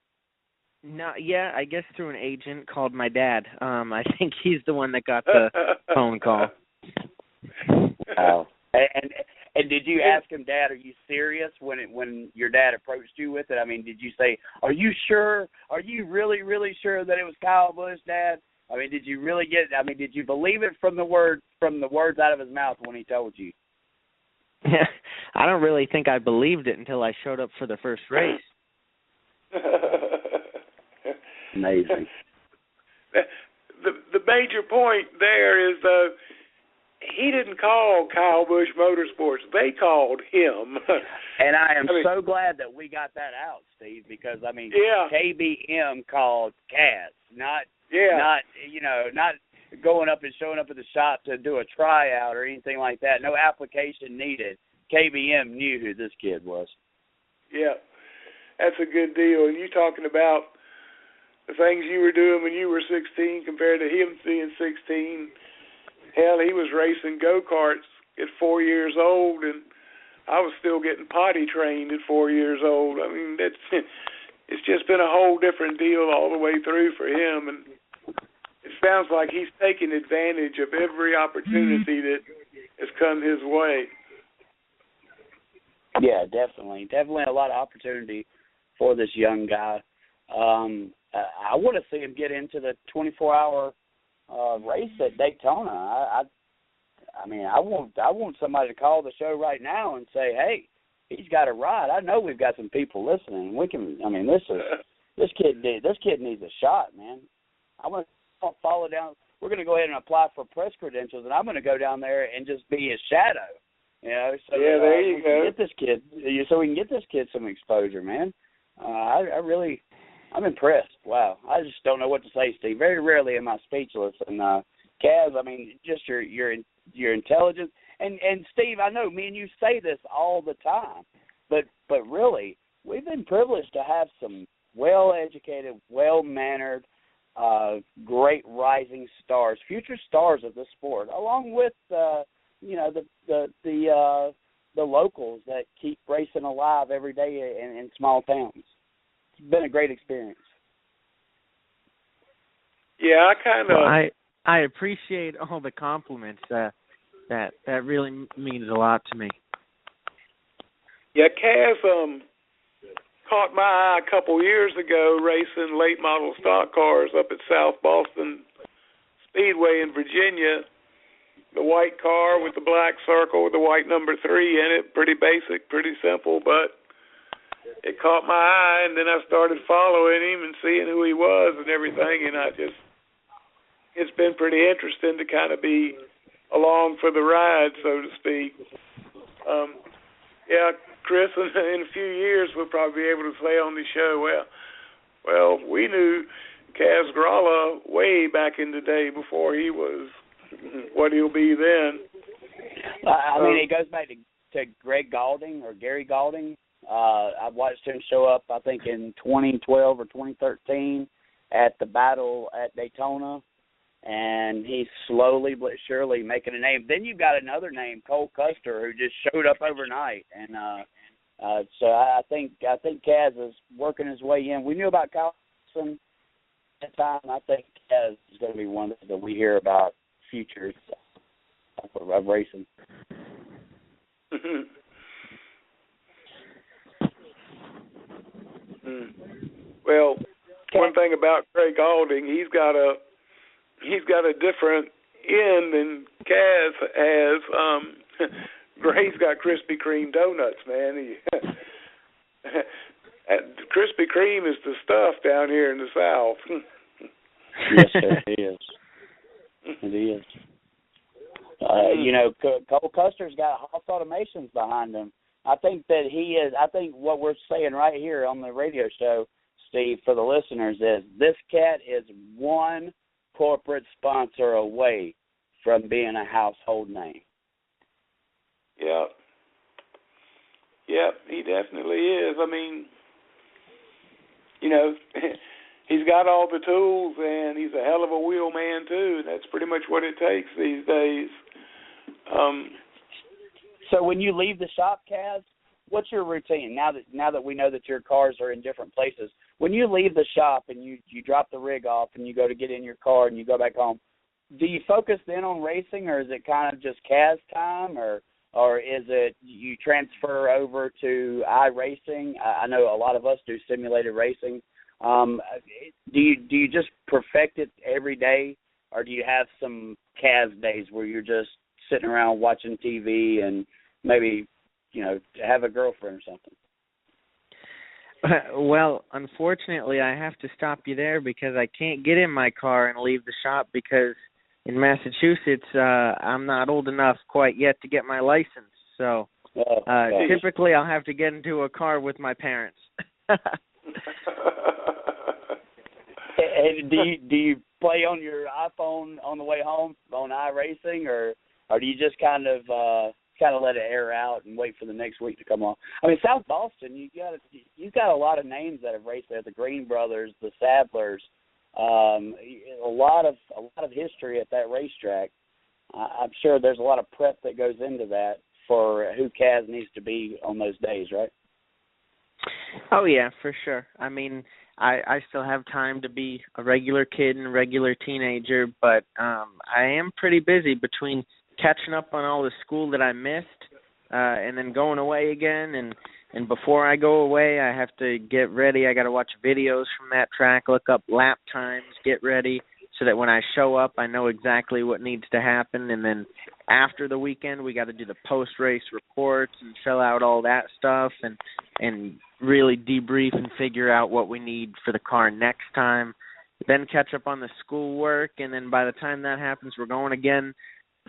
[SPEAKER 8] No, yeah, I guess through an agent called my dad. I think he's the one that got the phone call.
[SPEAKER 6] Oh, and did you ask him, Dad, are you serious when your dad approached you with it? I mean, did you say, are you sure? Are you really, really sure that it was Kyle Busch, Dad? I mean, did you really did you believe it from the words out of his mouth when he told you?
[SPEAKER 8] Yeah, I don't really think I believed it until I showed up for the first race.
[SPEAKER 6] Amazing.
[SPEAKER 3] The major point there is he didn't call Kyle Busch Motorsports. They called him.
[SPEAKER 6] And I am so glad that we got that out, Steve, because, I mean, KBM called Kaz, not going up and showing up at the shop to do a tryout or anything like that. No application needed. KBM knew who this kid was.
[SPEAKER 3] Yeah, that's a good deal. And you talking about the things you were doing when you were 16 compared to him being 16. Hell, he was racing go-karts at 4 years old, and I was still getting potty trained at 4 years old. I mean, it's just been a whole different deal all the way through for him, and it sounds like he's taking advantage of every opportunity that has come his way.
[SPEAKER 6] Yeah, definitely. Definitely a lot of opportunity for this young guy. I want to see him get into the 24-hour race at Daytona. I mean, I want somebody to call the show right now and say, hey, he's got a ride. I know we've got some people listening. We can. I mean, this kid needs a shot, man. I'm going to follow down. We're going to go ahead and apply for press credentials, and I'm going to go down there and just be his shadow. You know, so
[SPEAKER 3] there you go.
[SPEAKER 6] Get this kid, so we can get this kid some exposure, man. I'm impressed. Wow, I just don't know what to say, Steve. Very rarely am I speechless. And Kaz, I mean, just your intelligence. And Steve, I know me and you say this all the time, but really, we've been privileged to have some well-educated, well-mannered, great rising stars, future stars of the sport, along with the locals that keep racing alive every day in small towns. It's been a great experience.
[SPEAKER 3] Yeah, I kind of.
[SPEAKER 8] I appreciate all the compliments. That really means a lot to me.
[SPEAKER 3] Yeah, Kaz caught my eye a couple years ago racing late model stock cars up at South Boston Speedway in Virginia. The white car with the black circle with the white number 3 in it. Pretty basic, pretty simple, but it caught my eye, and then I started following him and seeing who he was and everything, and it's been pretty interesting to kind of be along for the ride, so to speak. Yeah, Chris, in a few years we'll probably be able to say on the show, well, we knew Kaz Grala way back in the day before he was what he'll be then.
[SPEAKER 6] I mean, it goes back to Greg Galding or Gary Galding. I watched him show up, I think, in 2012 or 2013 at the battle at Daytona, and he's slowly but surely making a name. Then you've got another name, Cole Custer, who just showed up overnight, and so I think Kaz is working his way in. We knew about Kyle Wilson at the time. I think Kaz is going to be one that we hear about futures of racing.
[SPEAKER 3] Well, one thing about Craig Galding, he's got a different end than Kaz has. Gray's got Krispy Kreme donuts, man. Krispy Kreme is the stuff down here in the South.
[SPEAKER 6] Yes, sir, it is. It is. Cole Custer's got Haas Automations behind him. I think that he is. I think what we're saying right here on the radio show, Steve, for the listeners, is this cat is one corporate sponsor away from being a household name.
[SPEAKER 3] Yeah. Yep, he definitely is. I mean, he's got all the tools, and he's a hell of a wheelman, too. That's pretty much what it takes these days.
[SPEAKER 6] So when you leave the shop, Kaz, what's your routine now that we know that your cars are in different places? When you leave the shop and you drop the rig off and you go to get in your car and you go back home, do you focus then on racing, or is it kind of just Kaz time, or is it you transfer over to iRacing? I know a lot of us do simulated racing. Do you just perfect it every day, or do you have some Kaz days where you're just sitting around watching TV and maybe, have a girlfriend or something?
[SPEAKER 8] Well, unfortunately, I have to stop you there because I can't get in my car and leave the shop because in Massachusetts, I'm not old enough quite yet to get my license. So typically I'll have to get into a car with my parents.
[SPEAKER 6] Do you play on your iPhone on the way home on iRacing, or do you just kind of let it air out and wait for the next week to come on? I mean, South Boston, you've got a lot of names that have raced there. The Green Brothers, the Sadlers, a lot of history at that racetrack. I'm sure there's a lot of prep that goes into that for who Kaz needs to be on those days, right?
[SPEAKER 8] Oh yeah, for sure. I mean, I still have time to be a regular kid and a regular teenager, but I am pretty busy between catching up on all the school that I missed, and then going away again. And before I go away, I have to get ready. I got to watch videos from that track, look up lap times, get ready, so that when I show up, I know exactly what needs to happen. And then after the weekend, we got to do the post-race reports and fill out all that stuff and really debrief and figure out what we need for the car next time. Then catch up on the schoolwork, and then by the time that happens, we're going again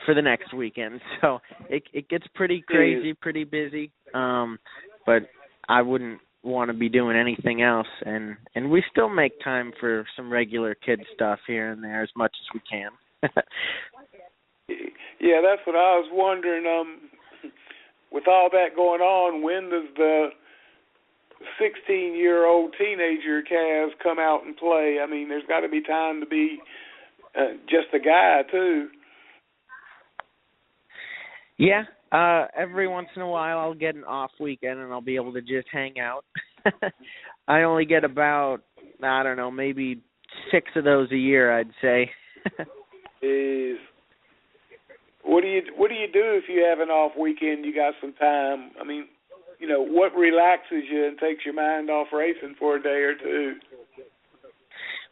[SPEAKER 8] for the next weekend. So it gets pretty crazy, pretty busy, but I wouldn't want to be doing anything else, and we still make time for some regular kid stuff here and there as much as we can.
[SPEAKER 3] Yeah, that's what I was wondering. With all that going on, when does the 16-year-old teenager Kaz come out and play? I mean, there's got to be time to be just a guy, too.
[SPEAKER 8] Yeah, every once in a while I'll get an off weekend and I'll be able to just hang out. I only get about, I don't know, maybe 6 of those a year, I'd say.
[SPEAKER 3] Jeez. What do you do if you have an off weekend, you got some time? I mean, what relaxes you and takes your mind off racing for a day or two?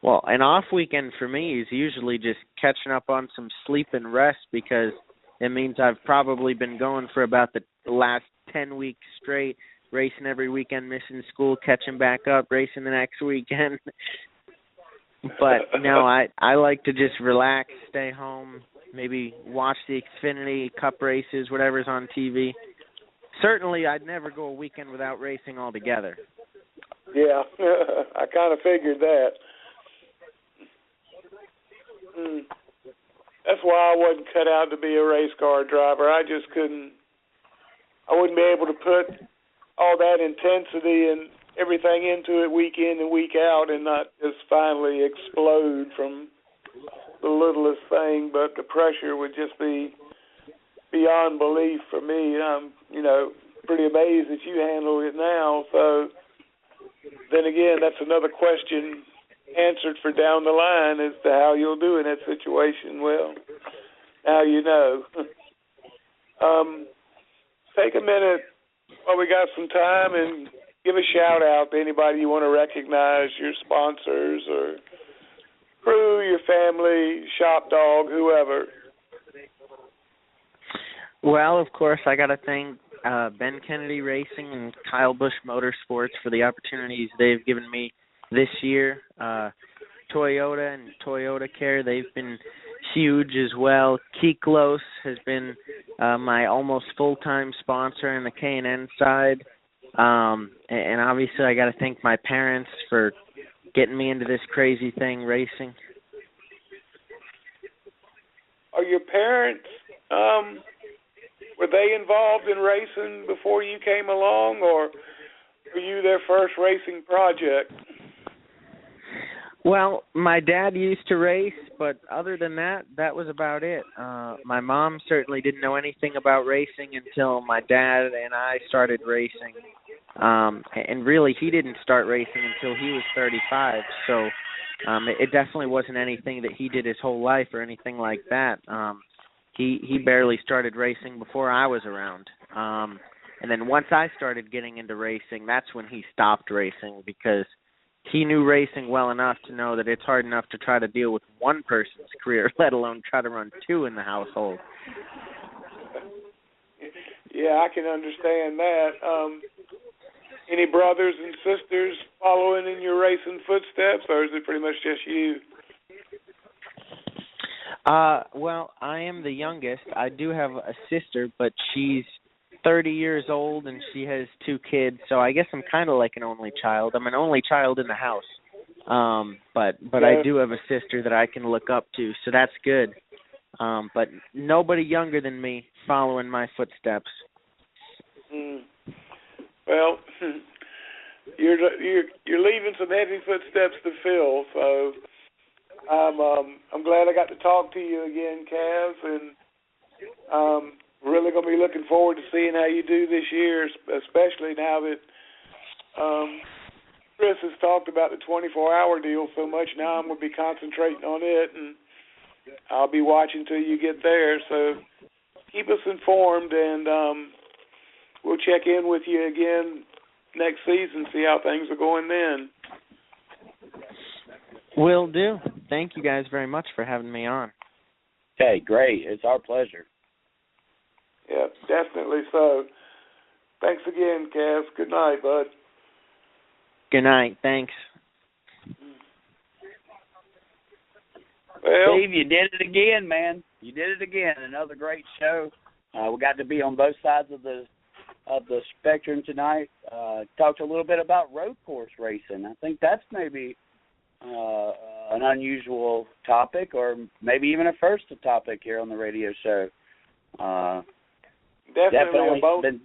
[SPEAKER 8] Well, an off weekend for me is usually just catching up on some sleep and rest, because it means I've probably been going for about the last 10 weeks straight, racing every weekend, missing school, catching back up, racing the next weekend. But no, I like to just relax, stay home, maybe watch the Xfinity Cup races, whatever's on TV. Certainly, I'd never go a weekend without racing altogether.
[SPEAKER 3] Yeah, I kind of figured that. That's why I wasn't cut out to be a race car driver. I just couldn't. I wouldn't be able to put all that intensity and everything into it week in and week out and not just finally explode from the littlest thing. But the pressure would just be beyond belief for me. I'm, pretty amazed that you handle it now. So then again, that's another question answered for down the line as to how you'll do in that situation. Well, now you know. Take a minute while we got some time and give a shout out to anybody you want to recognize, your sponsors or crew, your family, shop dog, whoever.
[SPEAKER 8] Well, of course, I got to thank Ben Kennedy Racing and Kyle Busch Motorsports for the opportunities they've given me this year. Toyota and Toyota Care, they've been huge as well. Kiklos has been my almost full-time sponsor on the K&N side. And obviously I got to thank my parents for getting me into this crazy thing, racing.
[SPEAKER 3] Are your parents, were they involved in racing before you came along, or were you their first racing project?
[SPEAKER 8] Well, my dad used to race, but other than that, that was about it. My mom certainly didn't know anything about racing until my dad and I started racing. And really, he didn't start racing until he was 35, so it definitely wasn't anything that he did his whole life or anything like that. He barely started racing before I was around. And then once I started getting into racing, that's when he stopped racing, because he knew racing well enough to know that it's hard enough to try to deal with one person's career, let alone try to run two in the household.
[SPEAKER 3] Yeah, I can understand that. Any brothers and sisters following in your racing footsteps, or is it pretty much just you?
[SPEAKER 8] Well, I am the youngest. I do have a sister, but she's 30 years old and she has 2 kids, so I guess I'm kind of like an only child. I'm an only child in the house. But
[SPEAKER 3] yeah.
[SPEAKER 8] I do have a sister that I can look up to, so that's good. But nobody younger than me following my footsteps.
[SPEAKER 3] Well, you're leaving some heavy footsteps to fill, so I'm glad I got to talk to you again, Kaz, and really going to be looking forward to seeing how you do this year, especially now that Chris has talked about the 24-hour deal so much. Now I'm going to be concentrating on it, and I'll be watching till you get there. So keep us informed, and we'll check in with you again next season, see how things are going then.
[SPEAKER 8] Will do. Thank you guys very much for having me on.
[SPEAKER 6] Okay, great. It's our pleasure.
[SPEAKER 3] Yeah, definitely so. Thanks again, Kaz. Good night, bud.
[SPEAKER 8] Good night. Thanks.
[SPEAKER 3] Well,
[SPEAKER 6] Steve, you did it again, man. You did it again. Another great show. We got to be on both sides of the spectrum tonight. Talked a little bit about road course racing. I think that's maybe an unusual topic, or maybe even a first topic here on the radio show.
[SPEAKER 3] Definitely a bonus.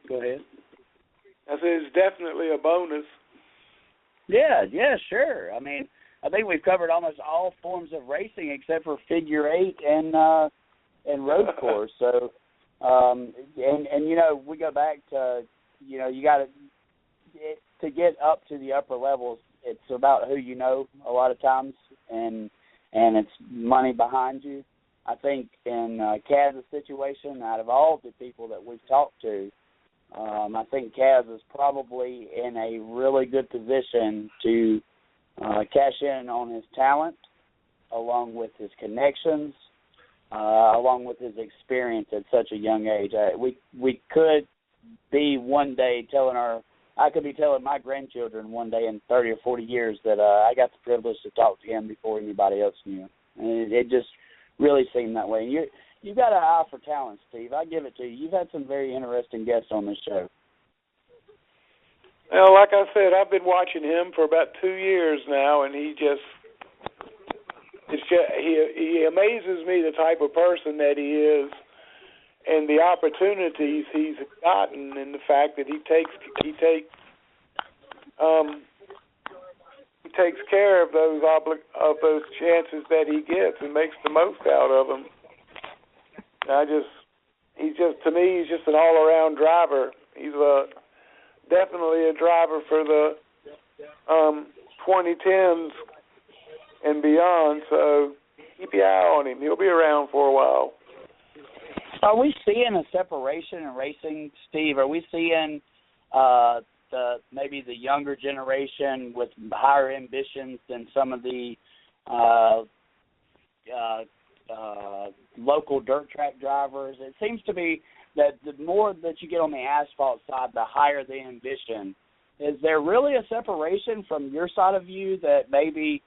[SPEAKER 6] Go ahead.
[SPEAKER 3] I said it's definitely a bonus.
[SPEAKER 6] Yeah, sure. I mean, I think we've covered almost all forms of racing except for figure 8 and road course. So, and you know, we go back to, you know, you got to get up to the upper levels. It's about who you know a lot of times, and it's money behind you. I think in Kaz's situation, out of all the people that we've talked to, I think Kaz is probably in a really good position to cash in on his talent, along with his connections, along with his experience at such a young age. We could be one day I could be telling my grandchildren one day in 30 or 40 years that I got the privilege to talk to him before anybody else knew. And it just really seemed that way. You've got an eye for talent, Steve. I give it to you. You've had some very interesting guests on this show.
[SPEAKER 3] Well, like I said, I've been watching him for about 2 years now, and he amazes me, the type of person that he is, and the opportunities he's gotten, and the fact that he takes care of those chances that he gets and makes the most out of them. To me, he's just an all-around driver. He's definitely a driver for the 2010s and beyond. So keep your eye on him. He'll be around for a while.
[SPEAKER 6] Are we seeing a separation in racing, Steve? Are we seeing maybe the younger generation with higher ambitions than some of the local dirt track drivers? It seems to be that the more that you get on the asphalt side, the higher the ambition. Is there really a separation from your side of view that maybe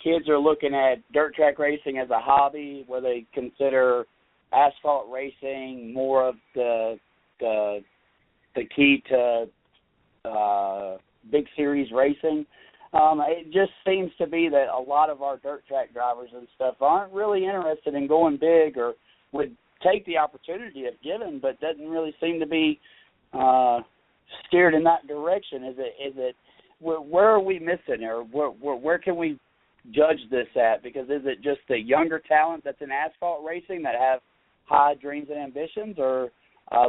[SPEAKER 6] kids are looking at dirt track racing as a hobby, where they consider asphalt racing more of the key to big series racing? It just seems to be that a lot of our dirt track drivers and stuff aren't really interested in going big, or would take the opportunity if given, but doesn't really seem to be steered in that direction. Is it where are we missing, or where can we judge this at? Because is it just the younger talent that's in asphalt racing that have high dreams and ambitions, or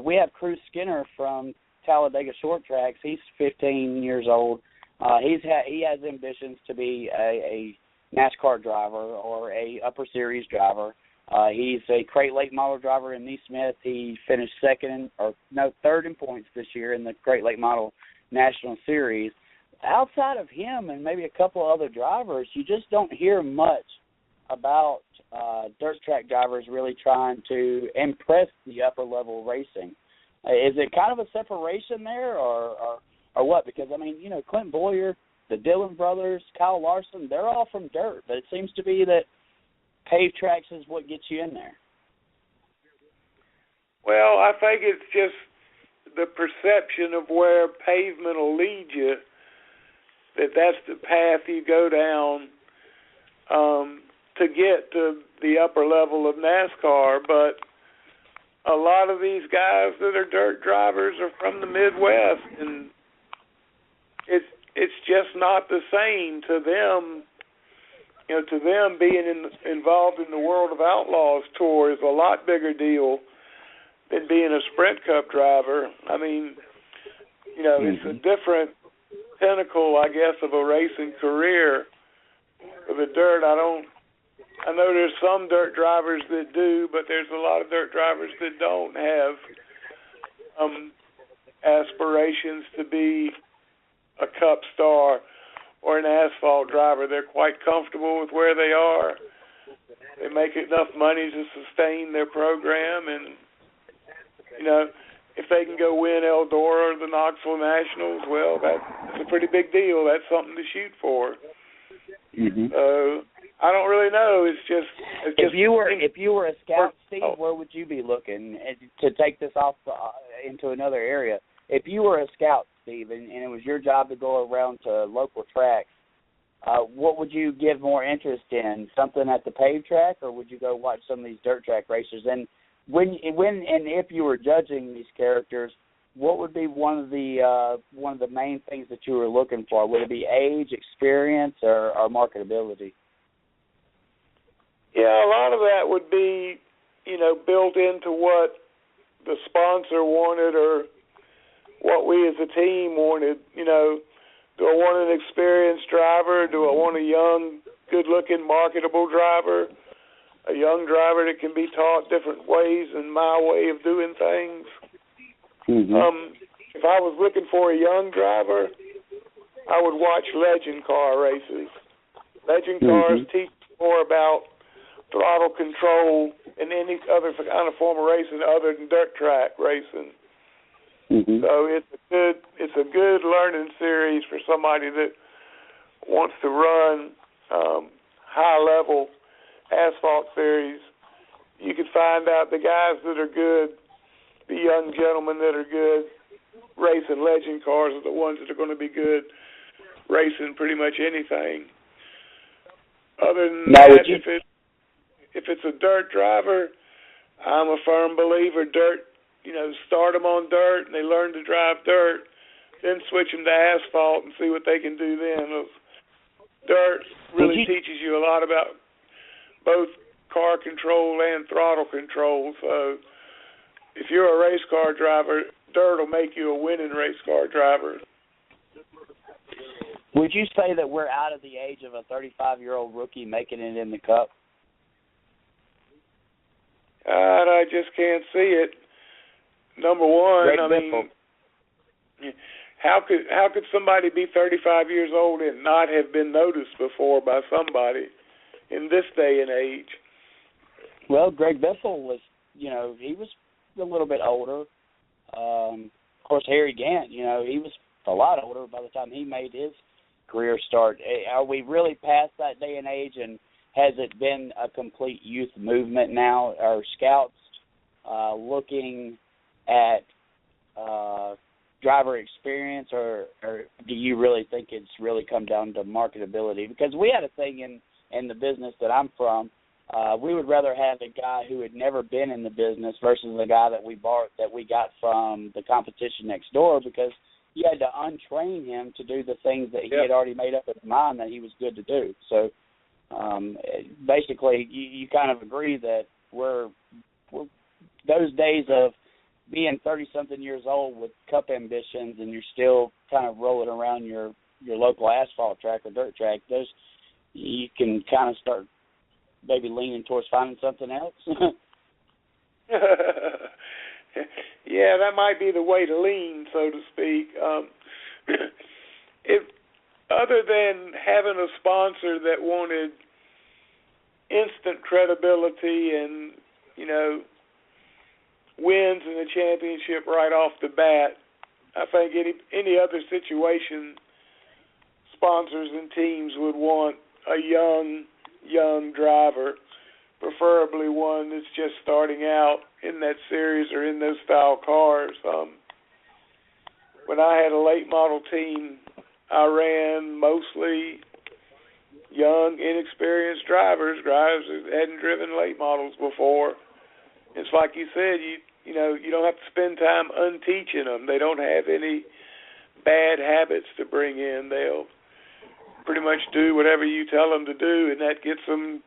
[SPEAKER 6] we have Cruz Skinner from Talladega Short Tracks. He's 15 years old. He has ambitions to be a NASCAR driver or a Upper Series driver. He's a Crate Lake Model driver in Neesmith. He finished third in points this year in the Crate Lake Model National Series. Outside of him and maybe a couple other drivers, you just don't hear much about dirt track drivers really trying to impress the upper level racing. Is it kind of a separation there, or what? Because, I mean, Clint Boyer, the Dillon brothers, Kyle Larson, they're all from dirt, but it seems to be that paved tracks is what gets you in there.
[SPEAKER 3] Well, I think it's just the perception of where pavement will lead you, that's the path you go down to get to the upper level of NASCAR. But a lot of these guys that are dirt drivers are from the Midwest, and it's just not the same to them. To them, being involved in the World of Outlaws tour is a lot bigger deal than being a Sprint Cup driver. I mean, it's a different pinnacle, I guess, of a racing career. For the dirt, I know there's some dirt drivers that do, but there's a lot of dirt drivers that don't have aspirations to be a Cup star or an asphalt driver. They're quite comfortable with where they are. They make enough money to sustain their program, and if they can go win Eldora or the Knoxville Nationals, well, that's a pretty big deal. That's something to shoot for. Mm-hmm. I don't really know. It's just
[SPEAKER 6] if you were a scout, Steve, where would you be looking to take this off into another area? If you were a scout, Steve, and it was your job to go around to local tracks, what would you give more interest in? Something at the paved track, or would you go watch some of these dirt track racers? And when and if you were judging these characters, what would be one of the main things that you were looking for? Would it be age, experience, or marketability?
[SPEAKER 3] Yeah, a lot of that would be, built into what the sponsor wanted or what we as a team wanted. Do I want an experienced driver? Do I want a young, good-looking, marketable driver? A young driver that can be taught different ways than my way of doing things? Mm-hmm. If I was looking for a young driver, I would watch legend car races. Legend cars teach more about throttle control and any other kind of form of racing other than dirt track racing. Mm-hmm. So it's a good learning series for somebody that wants to run high level asphalt series. You can find out the guys that are good, the young gentlemen that are good racing legend cars are the ones that are going to be good racing pretty much anything. Other than that, if it's a dirt driver, I'm a firm believer start them on dirt and they learn to drive dirt, then switch them to asphalt and see what they can do then. Dirt really teaches you a lot about both car control and throttle control. So if you're a race car driver, dirt will make you a winning race car driver.
[SPEAKER 6] Would you say that we're out of the age of a 35-year-old rookie making it in the Cup?
[SPEAKER 3] I just can't see it. Number one, how could somebody be 35 years old and not have been noticed before by somebody in this day and age?
[SPEAKER 6] Well, Greg Biffle was, he was a little bit older. Of course, Harry Gant, he was a lot older by the time he made his career start. Are we really past that day and age, and has it been a complete youth movement now? Are scouts looking at driver experience, or do you really think it's really come down to marketability? Because we had a thing in the business that I'm from. We would rather have a guy who had never been in the business versus a guy that we got from the competition next door, because you had to untrain him to do the things that he had already made up in his mind that he was good to do. So basically, you kind of agree that we're those days of being 30-something years old with Cup ambitions and you're still kind of rolling around your local asphalt track or dirt track, those you can kind of start maybe leaning towards finding something else.
[SPEAKER 3] Yeah, that might be the way to lean, so to speak. If other than having a sponsor that wanted instant credibility and, you know, wins in the championship right off the bat, I think any other situation, sponsors and teams would want a young driver, preferably one that's just starting out in that series or in those style cars. When I had a late model team, I ran mostly young, inexperienced drivers that hadn't driven late models before. It's like you said, you know, you don't have to spend time unteaching them. They don't have any bad habits to bring in. They'll pretty much do whatever you tell them to do, and that gets them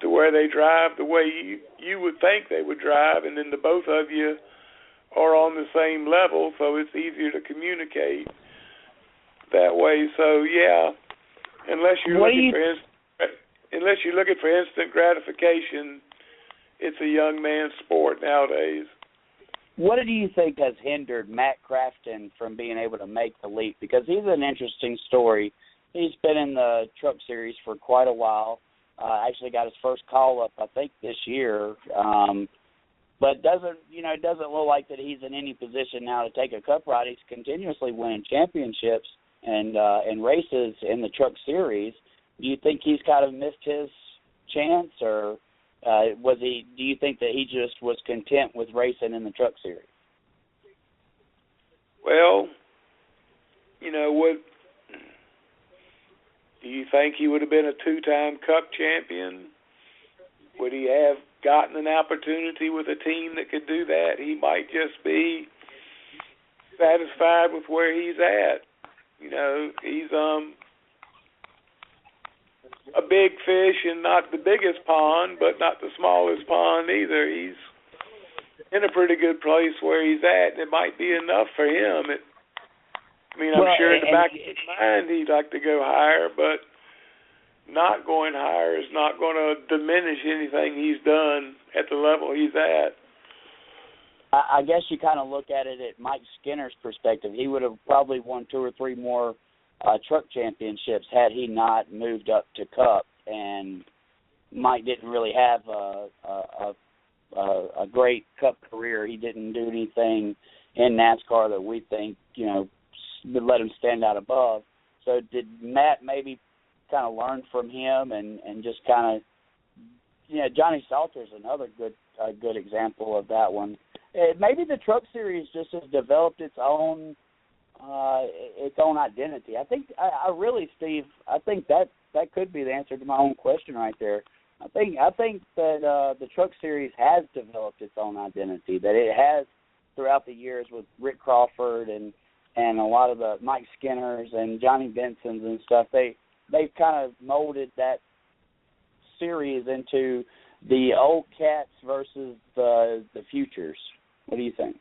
[SPEAKER 3] to where they drive the way you would think they would drive, and then the both of you are on the same level, so it's easier to communicate that way. So yeah, unless you're looking for instant gratification, it's a young man's sport nowadays.
[SPEAKER 6] What do you think has hindered Matt Crafton from being able to make the leap? Because he's an interesting story. He's been in the Truck Series for quite a while. Actually got his first call up, I think, this year. But it doesn't look like that he's in any position now to take a Cup ride. He's continuously winning championships and races in the Truck Series. Do you think he's kind of missed his chance, or do you think that he just was content with racing in the Truck Series?
[SPEAKER 3] Well, you know what? Do you think he would have been a two-time Cup champion? Would he have gotten an opportunity with a team that could do that? He might just be satisfied with where he's at. You know, he's a big fish in not the biggest pond, but not the smallest pond either. He's in a pretty good place where he's at, and it might be enough for him. I'm sure in the back of his mind he'd like to go higher, but not going higher is not going to diminish anything he's done at the level he's at.
[SPEAKER 6] I guess you kind of look at it at Mike Skinner's perspective. He would have probably won 2 or 3 more truck championships had he not moved up to Cup, and Mike didn't really have a great Cup career. He didn't do anything in NASCAR that we think, you know, would let him stand out above. So did Matt maybe kind of learn from him and just kind of, you know, Johnny Salter's another good example of that one. Maybe the Truck Series just has developed its own identity. I think I really, Steve, I think that could be the answer to my own question right there. I think that the Truck Series has developed its own identity, that it has throughout the years with Rick Crawford and a lot of the Mike Skinners and Johnny Bensons and stuff. They've kind of molded that series into the old cats versus the futures. What do you think?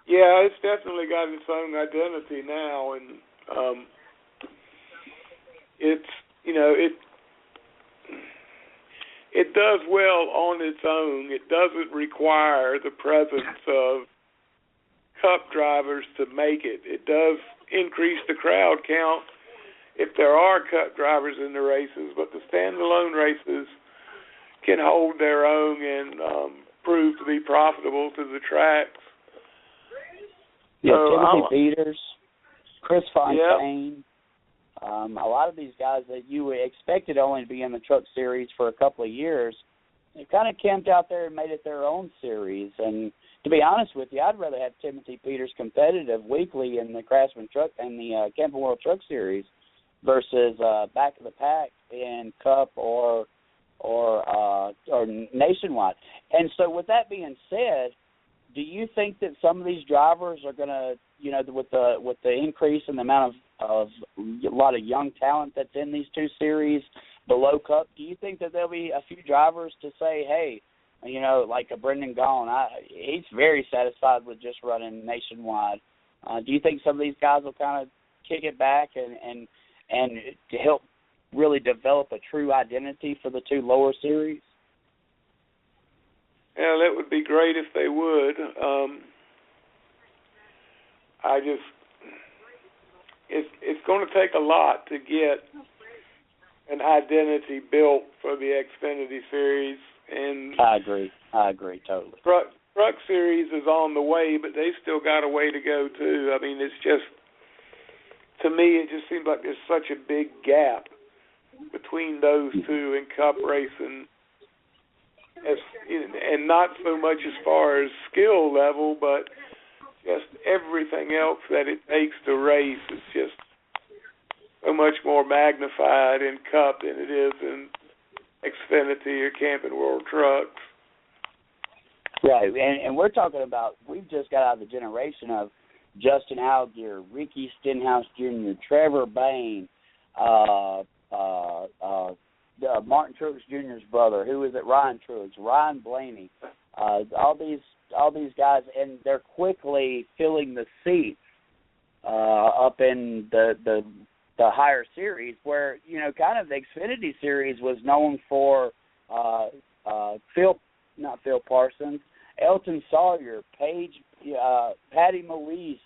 [SPEAKER 3] Yeah, it's definitely got its own identity now, and it's, you know, it does well on its own. It doesn't require the presence of Cup drivers to make it. It does increase the crowd count if there are Cup drivers in the races, but the standalone races can hold their own and prove to be profitable to the tracks.
[SPEAKER 6] Yeah, so, Timothy Peters, Chris Fontaine, a lot of these guys that you expected only to be in the Truck Series for a couple of years, they kind of camped out there and made it their own series. And to be honest with you, I'd rather have Timothy Peters competitive weekly in the Craftsman Truck and the Camping World Truck Series versus back of the pack in Cup or nationwide. And so with that being said, do you think that some of these drivers are going to with the increase in the amount of a lot of young talent that's in these two series below Cup, do you think that there'll be a few drivers to say, hey, like a Brendan Gaughan, he's very satisfied with just running nationwide. Do you think some of these guys will kind of kick it back and to help really develop a true identity for the two lower series?
[SPEAKER 3] Yeah, that would be great if they would. It's going to take a lot to get an identity built for the Xfinity Series. And
[SPEAKER 6] I agree totally.
[SPEAKER 3] Truck Series is on the way, but they still got a way to go too. I mean, it's just, to me, it just seems like there's such a big gap between those two in Cup racing, and not so much as far as skill level, but just everything else that it takes to race is just so much more magnified in Cup than it is in Xfinity or Camping World Trucks.
[SPEAKER 6] Right, and we're talking about, we've just got out of the generation of Justin Allgaier, Ricky Stenhouse Jr., Trevor Bayne, Martin Truex Jr.'s brother, who is it? Ryan Truex, Ryan Blaney, all these guys, and they're quickly filling the seats up in the higher series, where kind of the Xfinity Series was known for not Phil Parsons, Elton Sawyer, Patty Moise,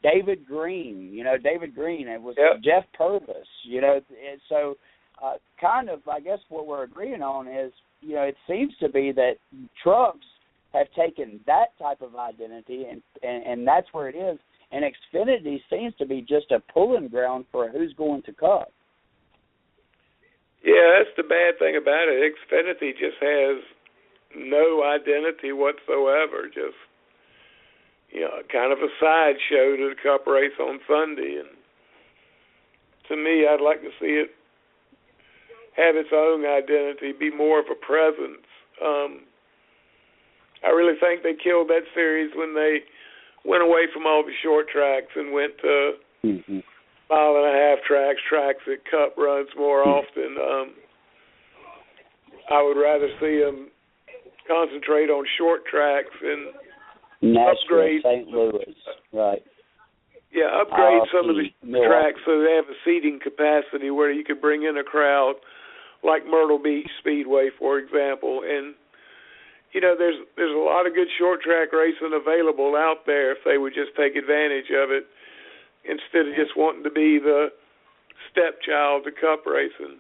[SPEAKER 6] David Green. David Green. It was Jeff Purvis. And so kind of, I guess what we're agreeing on is, it seems to be that trucks have taken that type of identity, and that's where it is. And Xfinity seems to be just a pulling ground for who's going to Cup.
[SPEAKER 3] Yeah, that's the bad thing about it. Xfinity just has no identity whatsoever. Just, kind of a sideshow to the Cup race on Sunday. And to me, I'd like to see it have its own identity, be more of a presence. I really think they killed that series when they went away from all the short tracks and went to mile-and-a-half tracks that Cup runs more often. I would rather see them concentrate on short tracks and upgrade
[SPEAKER 6] St. Louis, right?
[SPEAKER 3] Yeah, upgrade some of the tracks so they have a seating capacity where you could bring in a crowd, like Myrtle Beach Speedway, for example. And there's a lot of good short track racing available out there if they would just take advantage of it, instead of just wanting to be the stepchild to Cup racing.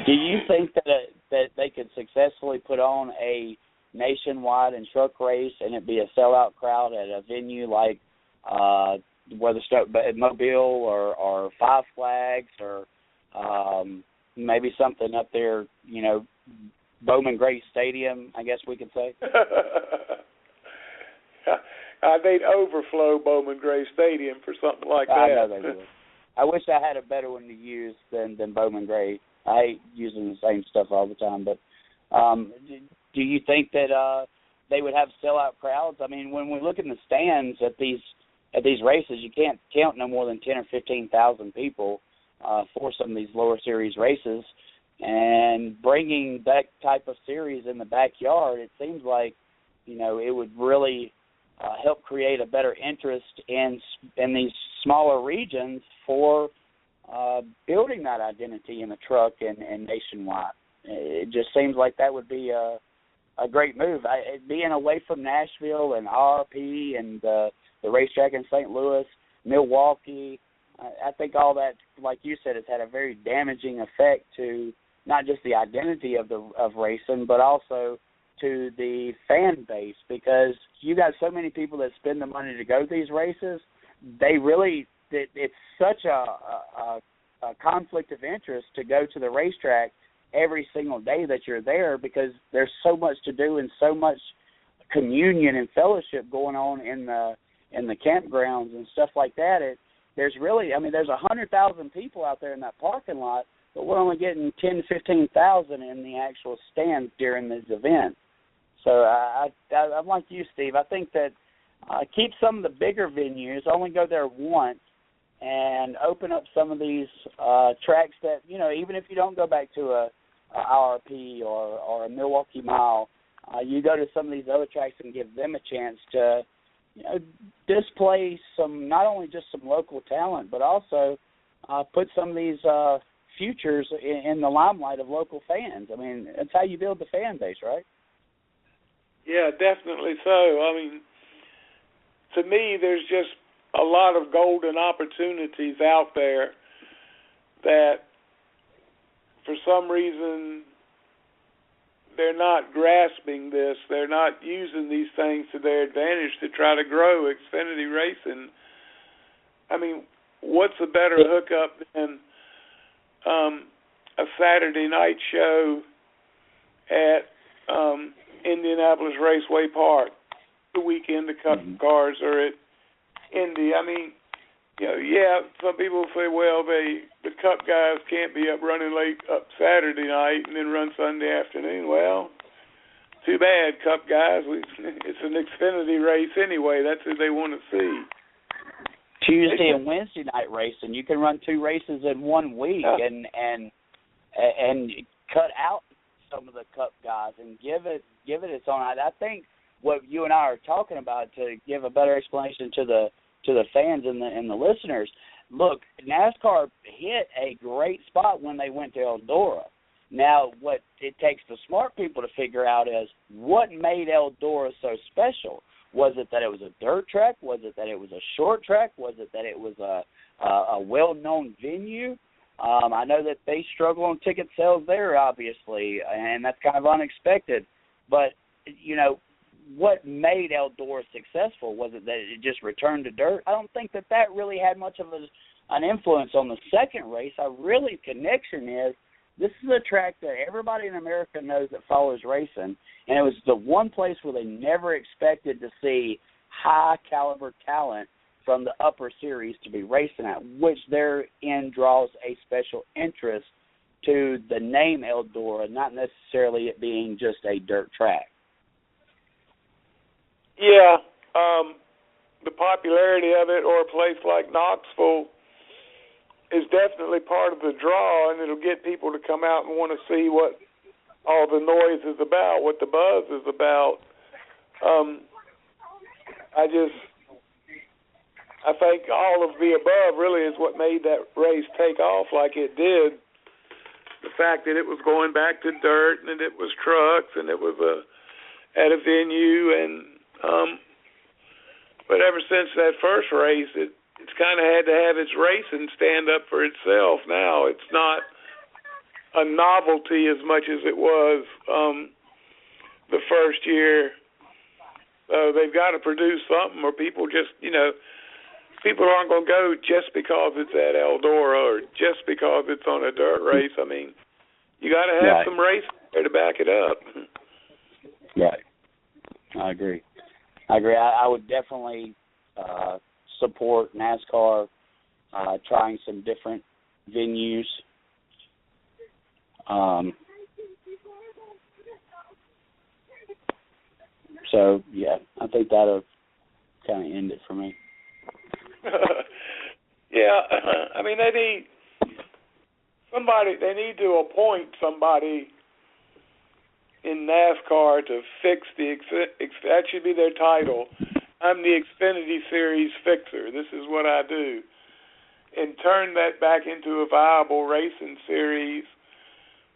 [SPEAKER 6] Do you think that they could successfully put on a nationwide and truck race and it be a sellout crowd at a venue like whether Mobile or Five Flags or maybe something up there, Bowman Gray Stadium, I guess we could say?
[SPEAKER 3] They'd overflow Bowman Gray Stadium for something like that.
[SPEAKER 6] I know they would. I wish I had a better one to use than Bowman Gray. I hate using the same stuff all the time. But do you think that they would have sellout crowds? I mean, when we look in the stands at these races, you can't count no more than 10 or 15,000 people for some of these lower series races. And bringing that type of series in the backyard, it seems like, it would really help create a better interest in these smaller regions for building that identity in the truck and nationwide. It just seems like that would be a great move. Being away from Nashville and RP and the racetrack in St. Louis, Milwaukee, I think all that, like you said, has had a very damaging effect to not just the identity of racing, but also to the fan base, because you got so many people that spend the money to go to these races. It's such a conflict of interest to go to the racetrack every single day that you're there, because there's so much to do and so much communion and fellowship going on in the campgrounds and stuff like that. There's 100,000 people out there in that parking lot, but we're only getting 10 to 15,000 in the actual stands during this event. So I'm like you, Steve. I think that keep some of the bigger venues, only go there once, and open up some of these tracks that, even if you don't go back to a IRP or a Milwaukee Mile, you go to some of these other tracks and give them a chance to, display not only just some local talent, but also put some of these futures in the limelight of local fans. I mean, that's how you build the fan base, right?
[SPEAKER 3] Yeah, definitely so. I mean, to me, there's just a lot of golden opportunities out there that, for some reason, they're not grasping this. They're not using these things to their advantage to try to grow Xfinity racing. I mean, what's a better hookup than a Saturday night show at Indianapolis Raceway Park, the weekend the Cup cars are at Indy? I mean, some people say, well, the Cup guys can't be up running late up Saturday night and then run Sunday afternoon. Well, too bad, Cup guys. It's an Xfinity race anyway. That's who they want to see.
[SPEAKER 6] Tuesday and Wednesday night racing. You can run 2 races in 1 week and cut out some of the Cup guys and give it its own. I think what you and I are talking about, to give a better explanation to the fans and the listeners. Look, NASCAR hit a great spot when they went to Eldora. Now, what it takes the smart people to figure out is what made Eldora so special. Was it that it was a dirt track? Was it that it was a short track? Was it that it was a well-known venue? I know that they struggle on ticket sales there, obviously, and that's kind of unexpected. But, what made Eldora successful? Was it that it just returned to dirt? I don't think that really had much of an influence on the second race. Connection is, this is a track that everybody in America knows that follows racing, and it was the one place where they never expected to see high-caliber talent from the upper series to be racing at, which therein draws a special interest to the name Eldora, not necessarily it being just a dirt track.
[SPEAKER 3] Yeah, the popularity of it, or a place like Knoxville, is definitely part of the draw, and it'll get people to come out and want to see what all the noise is about, what the buzz is about. I think all of the above really is what made that race take off like it did. The fact that it was going back to dirt, and it was trucks, and it was at a venue, and but ever since that first race, it's kind of had to have its racing stand up for itself now. It's not a novelty as much as it was the first year. They've got to produce something, or people just, people aren't going to go just because it's at Eldora or just because it's on a dirt race. I mean, you got to have some racing there to back it up.
[SPEAKER 6] Right. I agree. I would definitely support NASCAR trying some different venues. So, I think that'll kind of end it for me.
[SPEAKER 3] I mean, they need to appoint somebody in NASCAR to fix that should be their title. I'm the Xfinity Series fixer. This is what I do. And turn that back into a viable racing series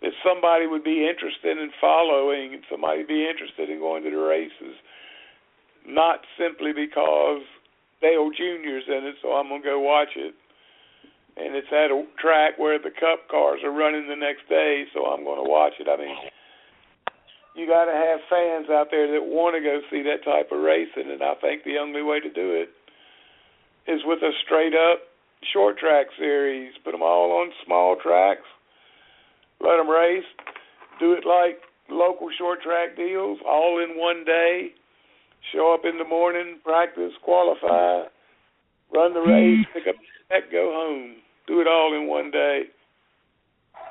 [SPEAKER 3] that somebody would be interested in following, and somebody be interested in going to the races, not simply because Dale Jr.'s in it, so I'm going to go watch it. And it's at a track where the Cup cars are running the next day, so I'm going to watch it. I mean, you got to have fans out there that want to go see that type of racing, and I think the only way to do it is with a straight-up short track series. Put them all on small tracks, let them race, do it like local short track deals, all in one day, show up in the morning, practice, qualify, run the race, pick up the track, go home. Do it all in one day.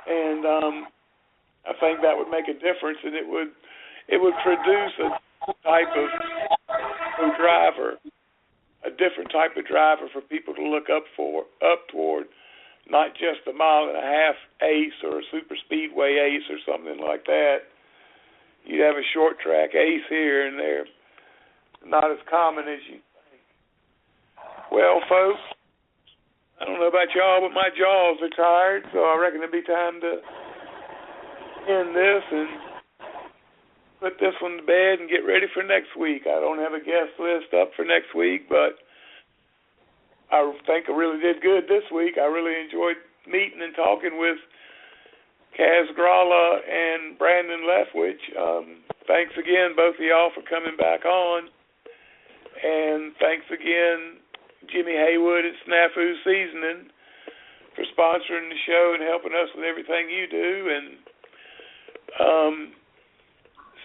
[SPEAKER 3] And I think that would make a difference, and it would produce a type of driver, a different type of driver for people to look up toward, not just a mile-and-a-half ace or a super speedway ace or something like that. You'd have a short track ace here and there. Not as common as you think. Well, folks, I don't know about y'all, but my jaws are tired, so I reckon it'd be time to end this and put this one to bed and get ready for next week. I don't have a guest list up for next week, but I think I really did good this week. I really enjoyed meeting and talking with Kaz Gralla and Brandon Leftwich. Thanks again, both of y'all, for coming back on. And thanks again, Jimmy Haywood at Snafu Seasoning, for sponsoring the show and helping us with everything you do. And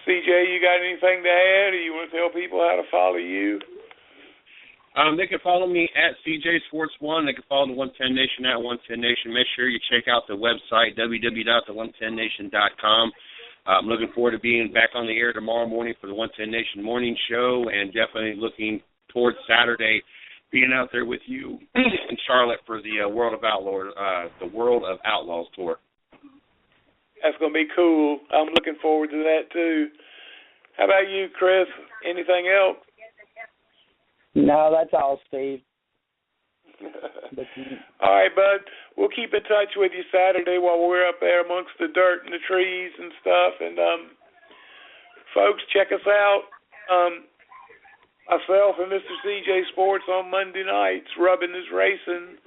[SPEAKER 3] CJ, you got anything to add, or you want to tell people how to follow you?
[SPEAKER 4] They can follow me at CJ Sports1. They can follow the 110 Nation at 110 Nation. Make sure you check out the website, www.the110nation.com. I'm looking forward to being back on the air tomorrow morning for the 110 Nation morning show, and definitely looking towards Saturday being out there with you in Charlotte for the World of Outlaws tour.
[SPEAKER 3] That's going to be cool. I'm looking forward to that, too. How about you, Chris? Anything else?
[SPEAKER 6] No, that's all, Steve.
[SPEAKER 3] All right, bud. We'll keep in touch with you Saturday while we're up there amongst the dirt and the trees and stuff. And, folks, check us out. Myself and Mr. CJ Sports on Monday nights, Rubbing is Racing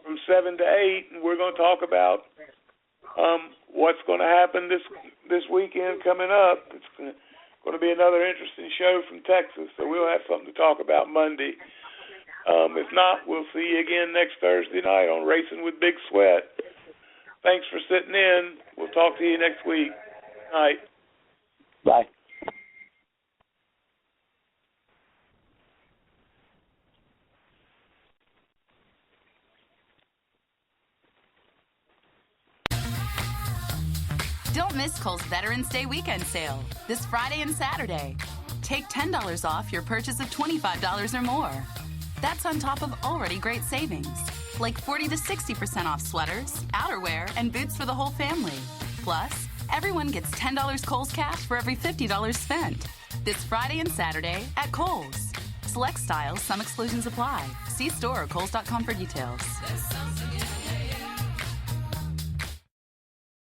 [SPEAKER 3] from 7 to 8. And we're going to talk about what's going to happen this weekend coming up. It's going to be another interesting show from Texas, so we'll have something to talk about Monday. If not, we'll see you again next Thursday night on Racing with Big Sweat. Thanks for sitting in. We'll talk to you next week. Night.
[SPEAKER 6] Bye.
[SPEAKER 9] Don't miss Kohl's Veterans Day weekend sale this Friday and Saturday. Take $10 off your purchase of $25 or more. That's on top of already great savings, like 40 to 60% off sweaters, outerwear, and boots for the whole family. Plus, everyone gets $10 Kohl's cash for every $50 spent. This Friday and Saturday at Kohl's. Select styles, some exclusions apply. See store or Kohls.com for details.